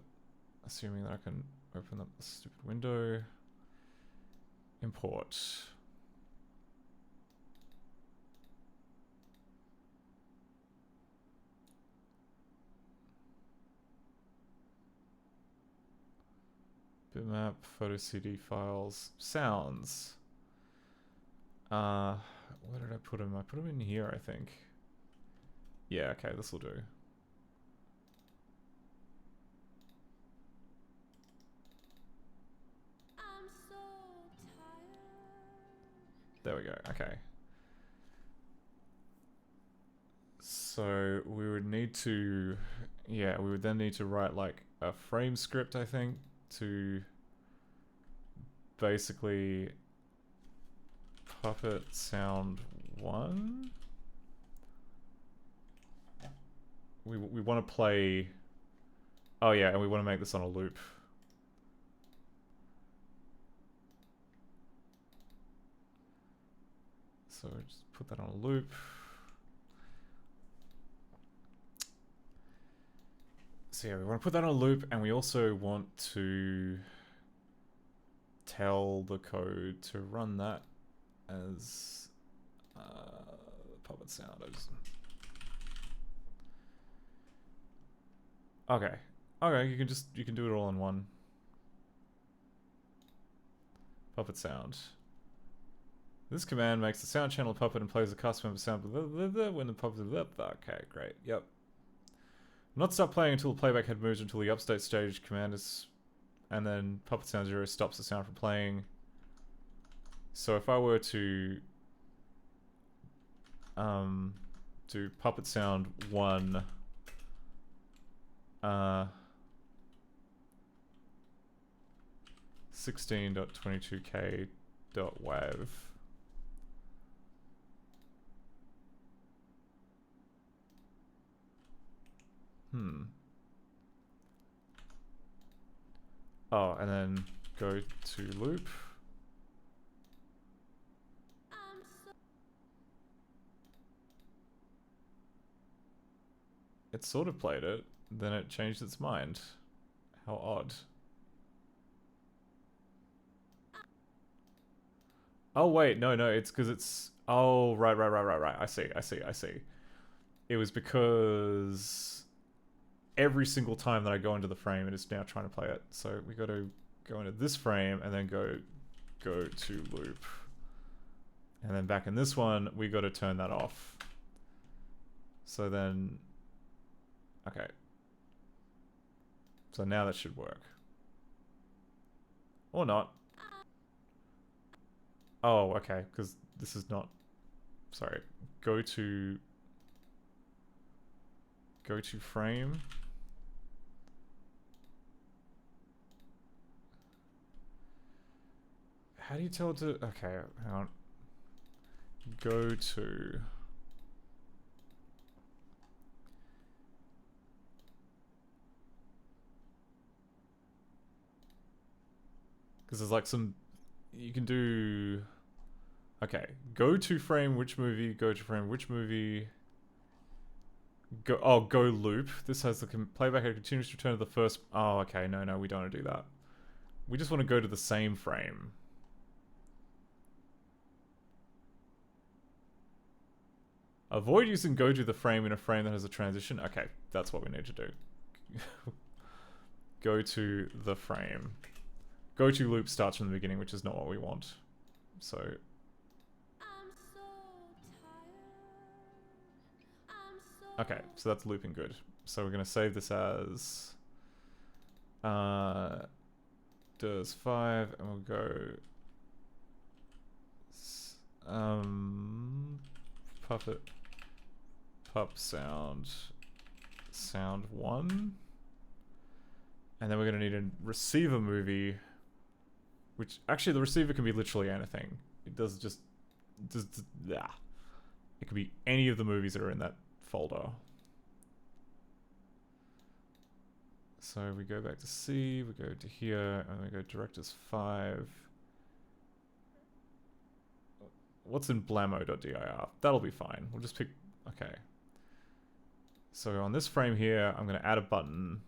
Speaker 5: assuming that I can open up the stupid window. Import. Bitmap, photo CD files, sounds. Where did I put them? I put them in here, I think. Yeah, okay, this will do.
Speaker 8: I'm so tired.
Speaker 5: There we go, okay. So we would need to, yeah, we would then need to write like a frame script, I think, to basically puppet sound 1. We want to play, oh yeah, and we want to make this on a loop. So just put that on a loop. So yeah, we want to put that on a loop, and we also want to tell the code to run that as puppet sound. Okay. Okay, you can do it all in one. Puppet sound. This command makes the sound channel puppet and plays the custom member sound blah, blah, blah, when the puppet blah, blah. Okay, great. Yep. Not stop playing until the playback head moves until the upstate stage command is, and then puppet sound 0 stops the sound from playing. So if I were to do puppet sound 1 16.22k.wav. Oh, and then go to loop. It sort of played it, then it changed its mind. How odd. Oh wait, no, it's because it's... Oh, right. I see. It was because every single time that I go into the frame, it is now trying to play it. So we got to go into this frame and then go to loop. And then back in this one, we got to turn that off. So then... Okay. So now that should work. Or not. Oh, okay, because this is not... Sorry. Go to frame. How do you tell it to... Okay, hang on. Go to... Because there's like some... You can do... Okay. Go to frame which movie, go to frame which movie... Go loop. This has the playback and continues to return to the first... Oh, okay. No, we don't want to do that. We just want to go to the same frame. Avoid using go to the frame in a frame that has a transition. Okay, that's what we need to do. Go to the frame. Go to loop starts from the beginning, which is not what we want. So... Okay, so that's looping good. So we're going to save this as... does 5, and we'll go... pup sound 1. And then we're going to need a receiver movie, which actually the receiver can be literally anything. It does just yeah. It could be any of the movies that are in that folder. So we go back to C, we go to here, and we go directors 5. What's in blammo.dir? That'll be fine. We'll just pick... Okay. So on this frame here, I'm going to add a button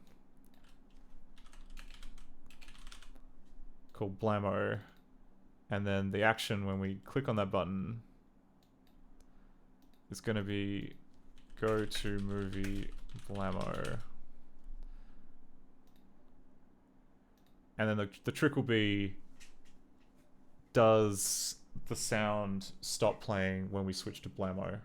Speaker 5: called blammo, and then the action when we click on that button is going to be go to movie blammo. And then the trick will be, does the sound stop playing when we switch to blammo?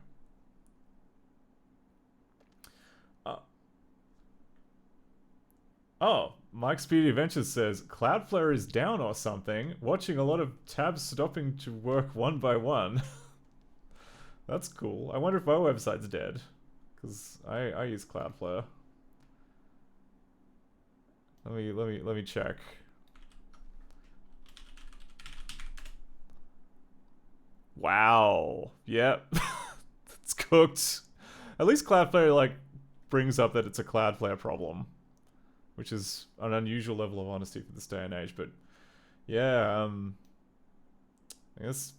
Speaker 5: Oh, Mike Speedy Adventures says, Cloudflare is down or something. Watching a lot of tabs stopping to work one by one. That's cool. I wonder if my website's dead. Because I use Cloudflare. Let me check. Wow. Yep. It's cooked. At least Cloudflare like brings up that it's a Cloudflare problem, which is an unusual level of honesty for this day and age. But yeah, I guess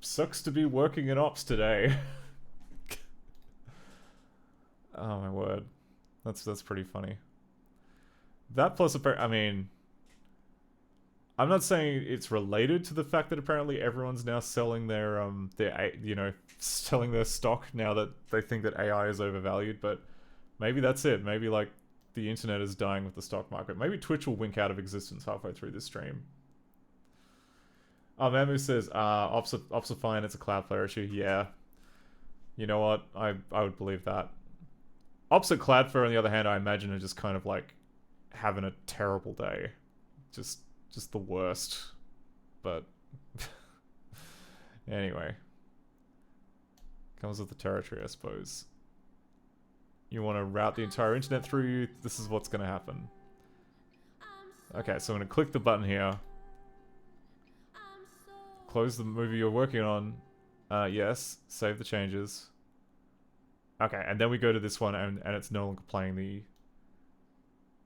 Speaker 5: Sucks to be working in ops today. Oh my word. That's pretty funny. That plus I mean, I'm not saying it's related to the fact that apparently everyone's now selling their you know, selling their stock now that they think that AI is overvalued, but maybe that's it. Maybe like the internet is dying with the stock market. Maybe Twitch will wink out of existence halfway through this stream. Oh, Mamu says, ops are fine, it's a Cloudflare issue. Yeah. You know what? I would believe that. Ops at Cloudflare, on the other hand, I imagine are just kind of like having a terrible day. Just the worst. But anyway. Comes with the territory, I suppose. You want to route the entire internet through you, this is what's going to happen. Okay, so I'm going to click the button here. Close the movie you're working on. Yes. Save the changes. Okay, and then we go to this one, and it's no longer playing the...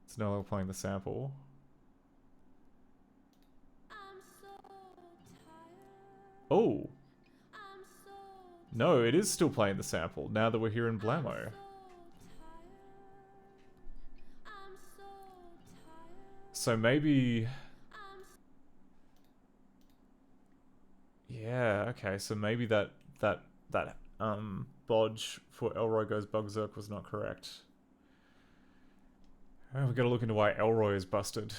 Speaker 5: It's no longer playing the sample. Oh! No, it is still playing the sample, now that we're here in Blammo. So maybe... Yeah, okay, so maybe that bodge for Elroy Goes Bugzerk was not correct. Oh, we gotta look into why Elroy is busted.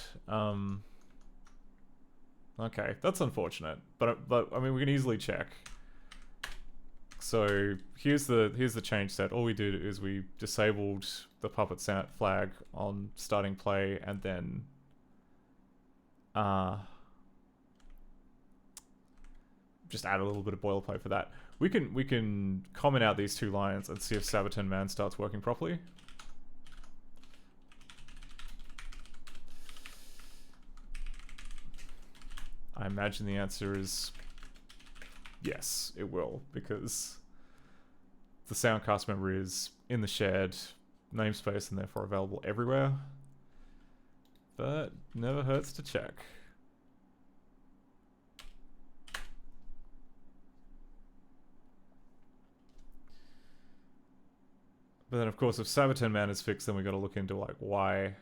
Speaker 5: Okay, that's unfortunate, but I mean we can easily check. So here's the change set. All we did is we disabled the puppet sound flag on starting play, and then just add a little bit of boilerplate for that. We can comment out these two lines and see if Saboten Man starts working properly. I imagine the answer is yes, it will, because the Soundcast memory is in the shared namespace and therefore available everywhere. But never hurts to check. But then, of course, if Saboten Man is fixed, then we got to look into like why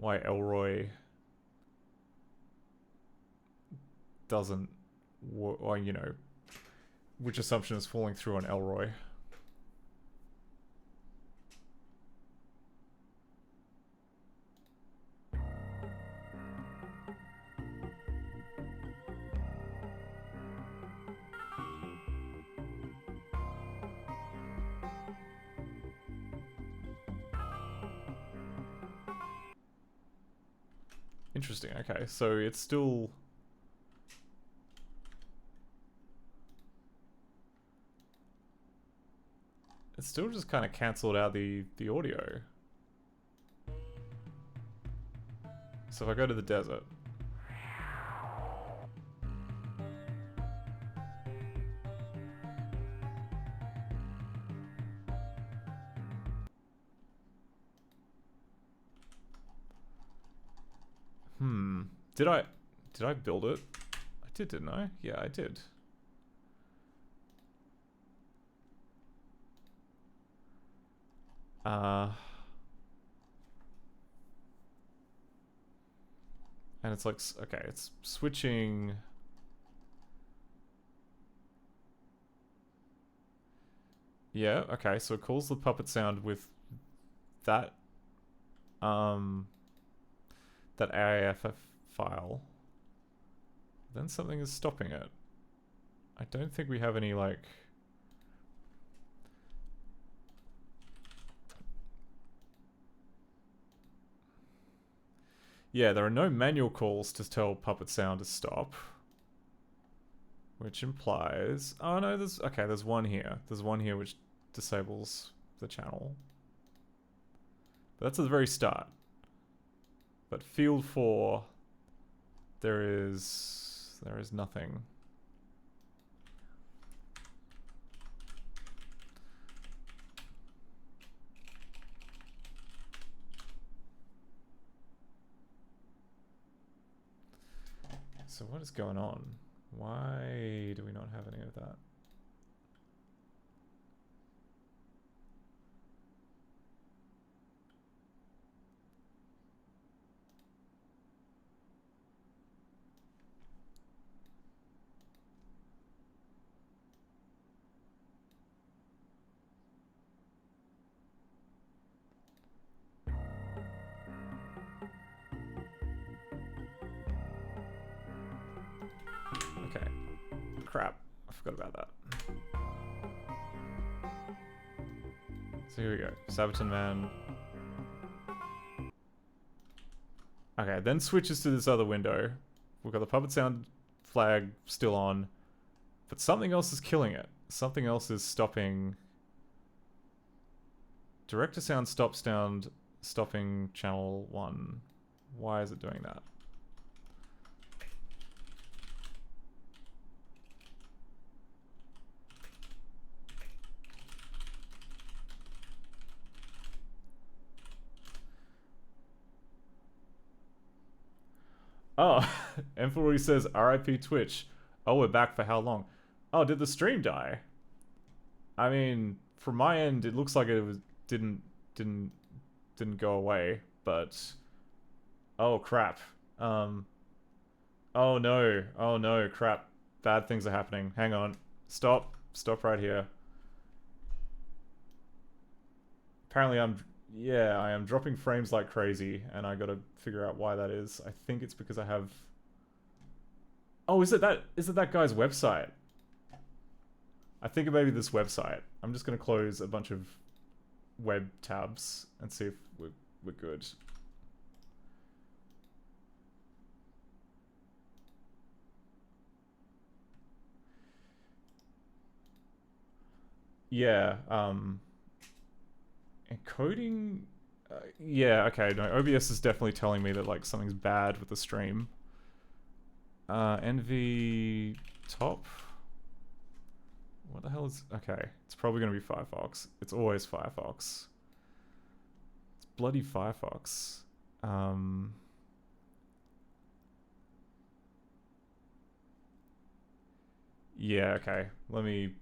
Speaker 5: Elroy doesn't, or you know, which assumption is falling through on Elroy. Interesting, okay, so it's still... It's still just kind of cancelled out the audio. So if I go to the desert... Did I build it? I did, didn't I? Yeah, I did. And it's like, okay, it's switching. Yeah, okay, so it calls the puppet sound with that that AIFF file. Then something is stopping it. I don't think we have any like... Yeah, there are no manual calls to tell puppet sound to stop. Which implies... Oh no, there's... Okay, there's one here. There's one here which disables the channel. But that's at the very start. But field 4, there is nothing. So what is going on? Why do we not have any of that? Okay. Crap. I forgot about that. So here we go. Saboten Man. Okay, then switches to this other window. We've got the puppet sound flag still on. But something else is killing it. Something else is stopping. Director sound stops sound stopping channel 1. Why is it doing that? Oh, M4 says RIP Twitch. Oh, we're back for how long? Oh, did the stream die? I mean, from my end, it looks like it was didn't go away, but oh crap. Oh no, crap. Bad things are happening. Hang on. Stop right here. Apparently I am dropping frames like crazy, and I gotta figure out why that is. I think it's because I have... Oh, is it that guy's website? I think it may be this website. I'm just gonna close a bunch of web tabs and see if we're good. Yeah, encoding... yeah, okay, no, OBS is definitely telling me that, like, something's bad with the stream. NV top? What the hell is... Okay, it's probably gonna be Firefox. It's always Firefox. It's bloody Firefox. Yeah, okay. Let me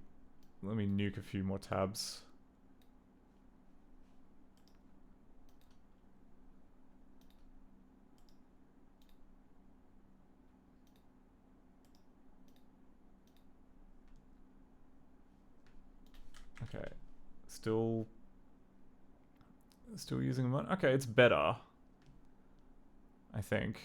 Speaker 5: nuke a few more tabs. Okay, still using one. Okay, it's better, I think.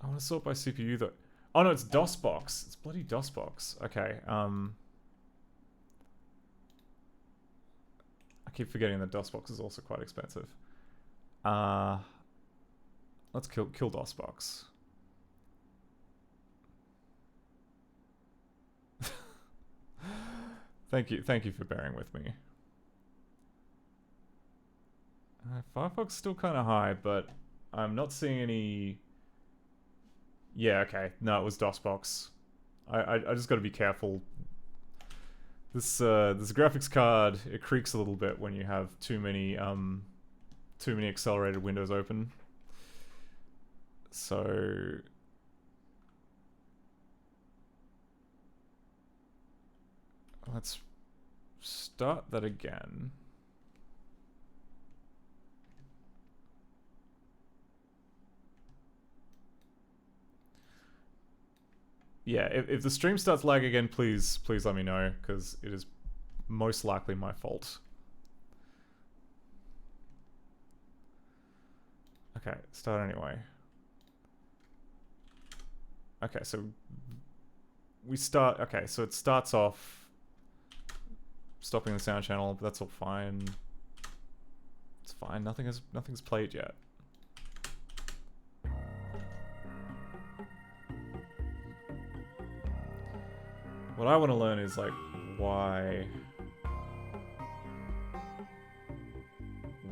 Speaker 5: I want to sort by CPU though. Oh no, it's DOSBox. It's bloody DOSBox. Okay. I keep forgetting that DOSBox is also quite expensive. Let's kill DOSBox. Thank you for bearing with me. Firefox is still kind of high, but I'm not seeing any... Yeah, okay. No, it was DOSBox. I just got to be careful. This graphics card, it creaks a little bit when you have too many accelerated windows open. So let's start that again. Yeah, if the stream starts lag again, please let me know, because it is most likely my fault. Okay, start anyway. Okay, so we start... Okay, so it starts off stopping the sound channel, but that's all fine. It's fine, nothing's played yet. What I want to learn is, like, why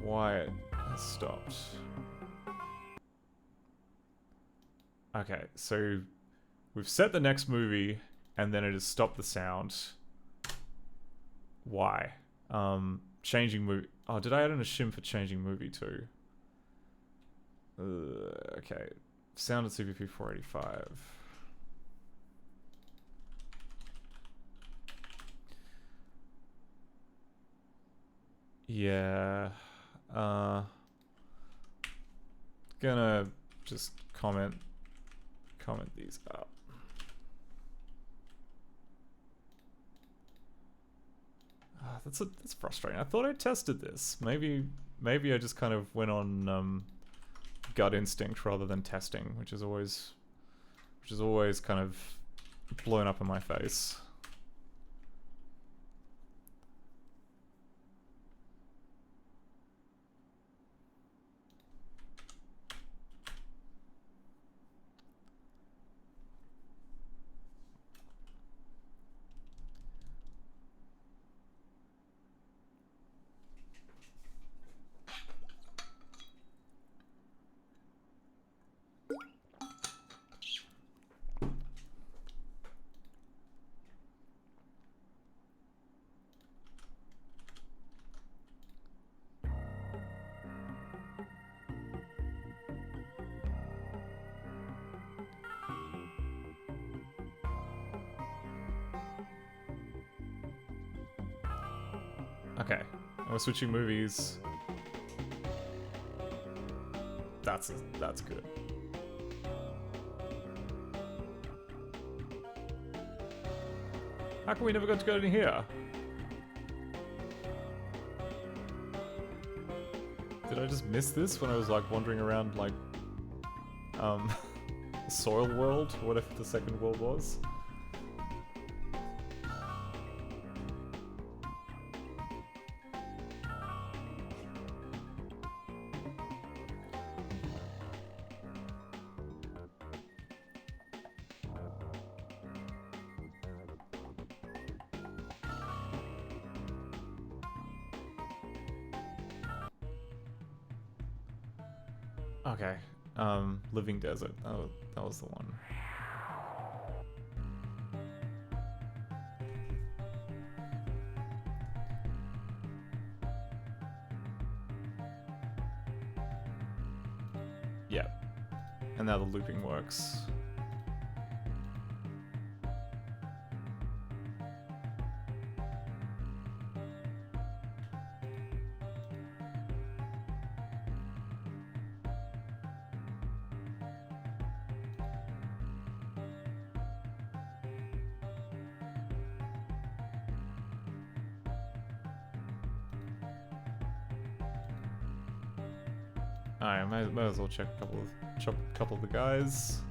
Speaker 5: it has stopped. Okay, so we've set the next movie, and then it has stopped the sound. Why? Changing movie. Oh, did I add in a shim for changing movie too? Okay. Sound at CVP 485. Yeah. Gonna just comment these up. That's frustrating. I thought I tested this. Maybe I just kind of went on gut instinct rather than testing, which is always kind of blown up in my face. Okay, we're switching movies. That's good. How come we never got to go in here? Did I just miss this when I was like wandering around like Soil World, whatever the second world was? Okay, Living Desert. Oh, that was the one. Yeah, and now the looping works. Alright, might as well check a couple of the guys.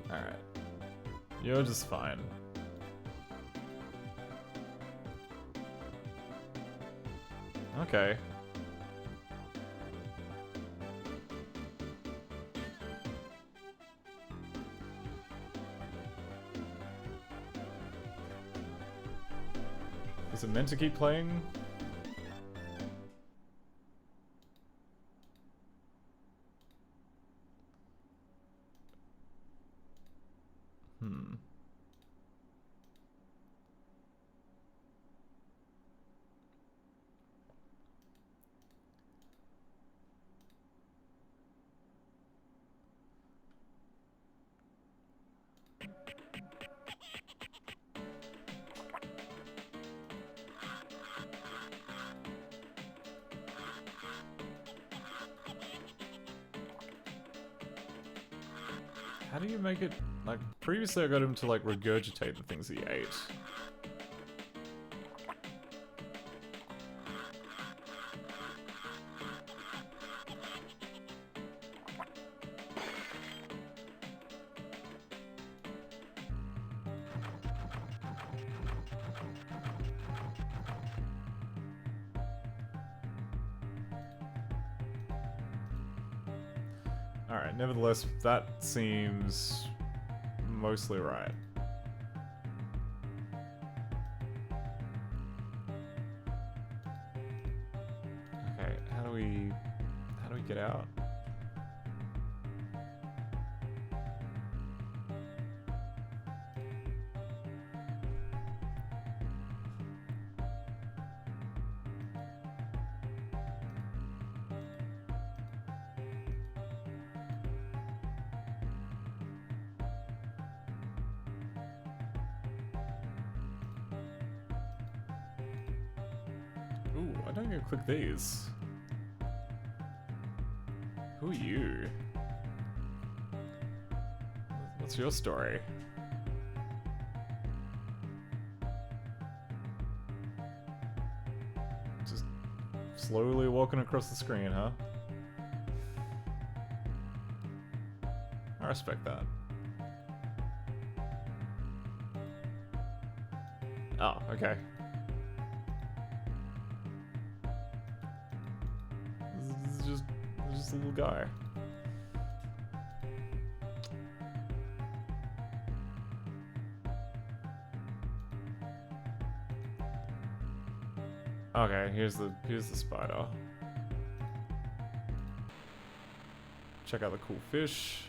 Speaker 5: Alright. You're just fine. Okay. Is it meant to keep playing? How do you make it, like, previously I got him to, like, regurgitate the things he ate. Alright, nevertheless, that seems mostly right. Okay, how do we get out? Ooh, I don't even click these. Who are you? What's your story? Just slowly walking across the screen, huh? I respect that. Oh, okay. This is just a little guy. Okay, here's the spider. Check out the cool fish.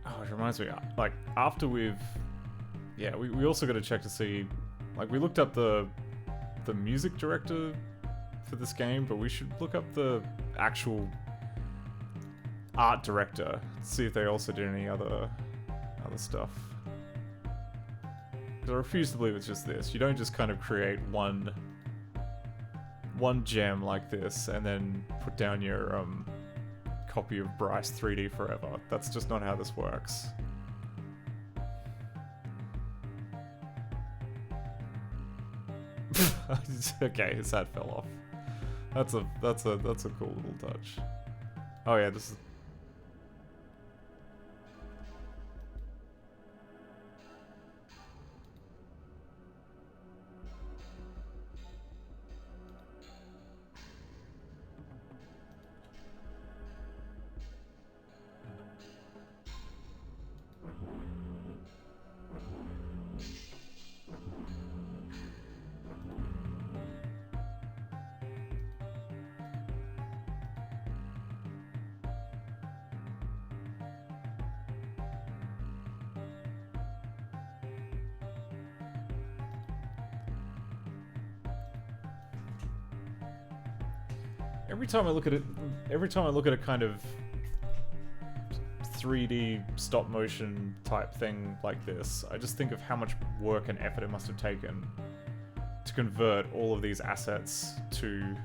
Speaker 5: Oh, it reminds me, like, after we've... Yeah, we also got to check to see... Like, we looked up the music director for this game, but we should look up the actual art director to see if they also did any other stuff. Because I refuse to believe it's just this. You don't just kind of create one gem like this and then put down your copy of Bryce 3D forever. That's just not how this works. Okay, his hat fell off. That's a cool little touch. Oh yeah, this is... Every time I look at a kind of 3D stop motion type thing like this, I just think of how much work and effort it must have taken to convert all of these assets to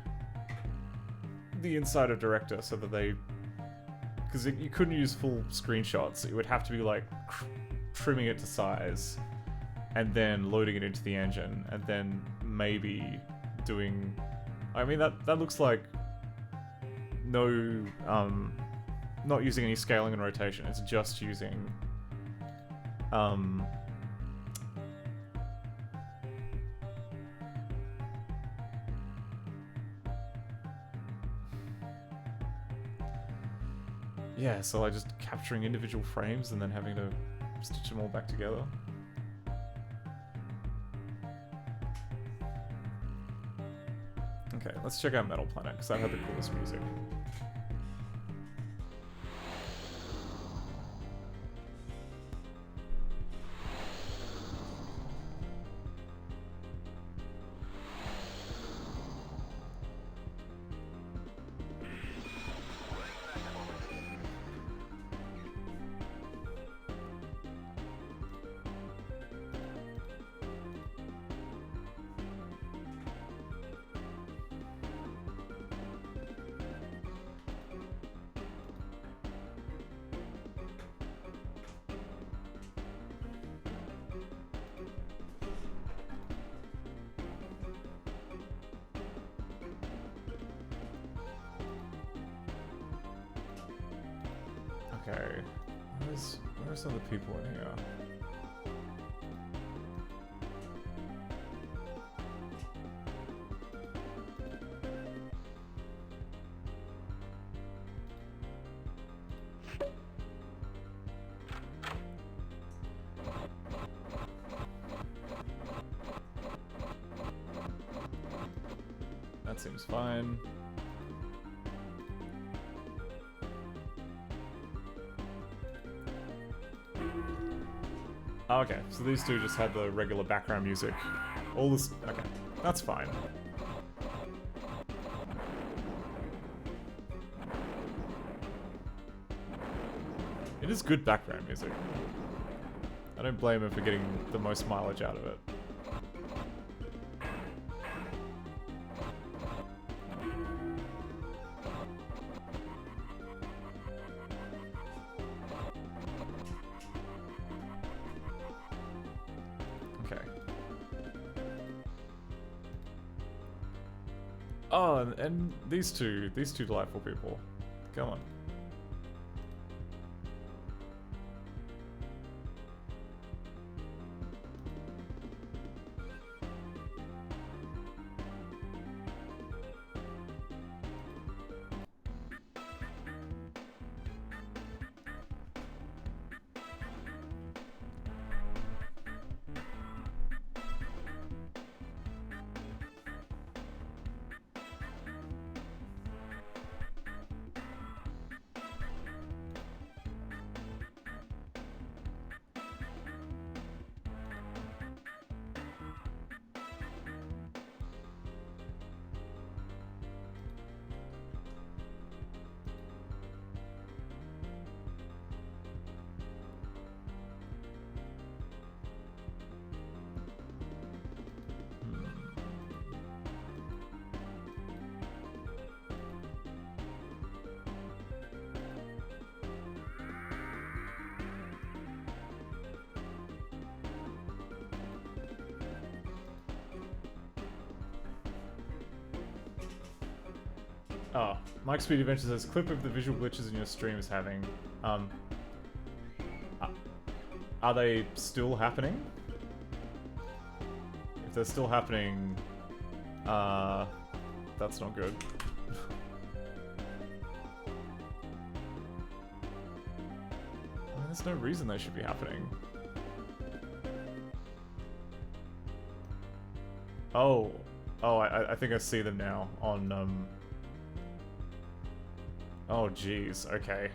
Speaker 5: the inside of Director so that they... Because you couldn't use full screenshots, it would have to be like trimming it to size and then loading it into the engine and then maybe doing... I mean, that looks like no, not using any scaling and rotation, it's just using, yeah, so like just capturing individual frames and then having to stitch them all back together. Okay, let's check out Metal Planet, because that had the coolest music. Okay. Where's other people in here? That seems fine. Okay, so these two just had the regular background music. All this... Okay, that's fine. It is good background music. I don't blame him for getting the most mileage out of it. Oh, and these two delightful people. Come on. Oh, Mike Speed Adventure says, clip of the visual glitches in your stream is having. Are they still happening? If they're still happening, that's not good. I mean, there's no reason they should be happening. Oh, I think I see them now on, Oh, jeez. Okay.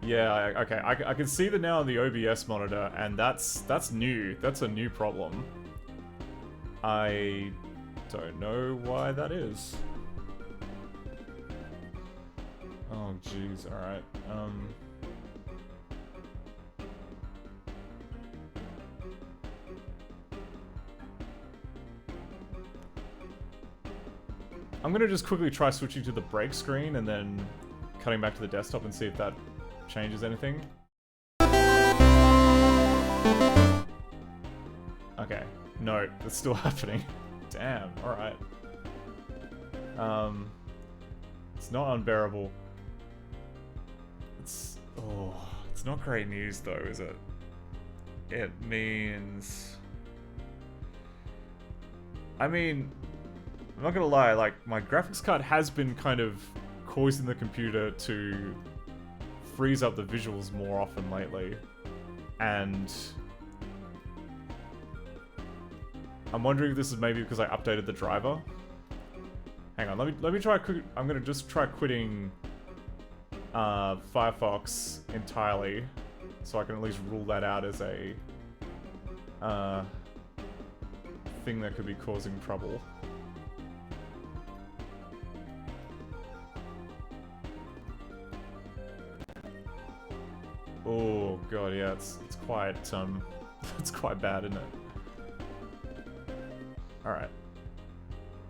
Speaker 5: Yeah, okay. I can see them now on the OBS monitor, and that's new. That's a new problem. I don't know why that is. Oh, jeez. Alright. I'm gonna just quickly try switching to the break screen and then cutting back to the desktop and see if that changes anything. Okay. No, it's still happening. Damn, alright. It's not unbearable. It's not great news though, is it? It means... I mean, I'm not gonna lie, like, my graphics card has been kind of causing the computer to freeze up the visuals more often lately. And I'm wondering if this is maybe because I updated the driver. Hang on, let me try. I'm gonna just try quitting Firefox entirely, so I can at least rule that out as a thing that could be causing trouble. Oh god, yeah, it's quite it's quite bad, isn't it? Alright.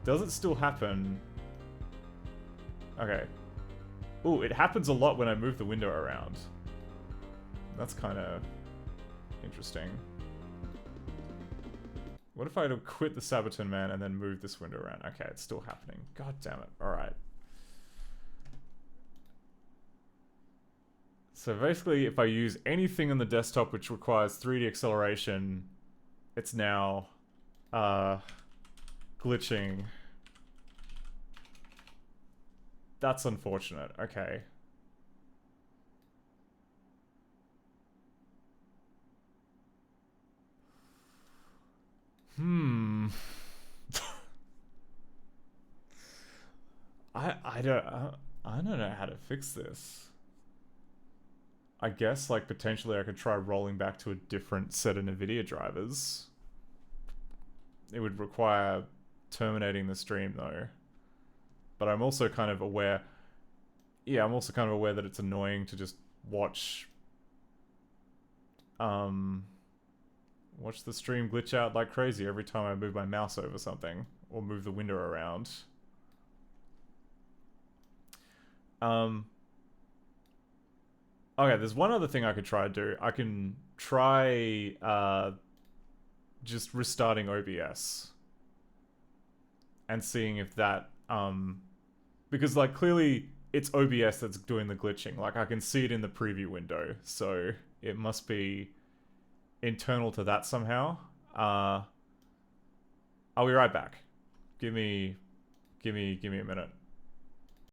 Speaker 5: Does it still happen? Okay. Ooh, it happens a lot when I move the window around. That's kind of interesting. What if I quit the Saboten Man and then move this window around? Okay, it's still happening. God damn it. Alright. So basically, if I use anything on the desktop which requires 3D acceleration, it's now glitching. That's unfortunate. Okay. I don't know how to fix this. I guess like potentially I could try rolling back to a different set of NVIDIA drivers. It would require terminating the stream though. But I'm also kind of aware, yeah, I'm also kind of aware that it's annoying to just watch watch the stream glitch out like crazy every time I move my mouse over something or move the window around. Okay, there's one other thing I could try to do. I can try just restarting OBS and seeing if that because like clearly it's OBS that's doing the glitching. Like I can see it in the preview window, so it must be internal to that somehow. I'll be right back. Give me a minute.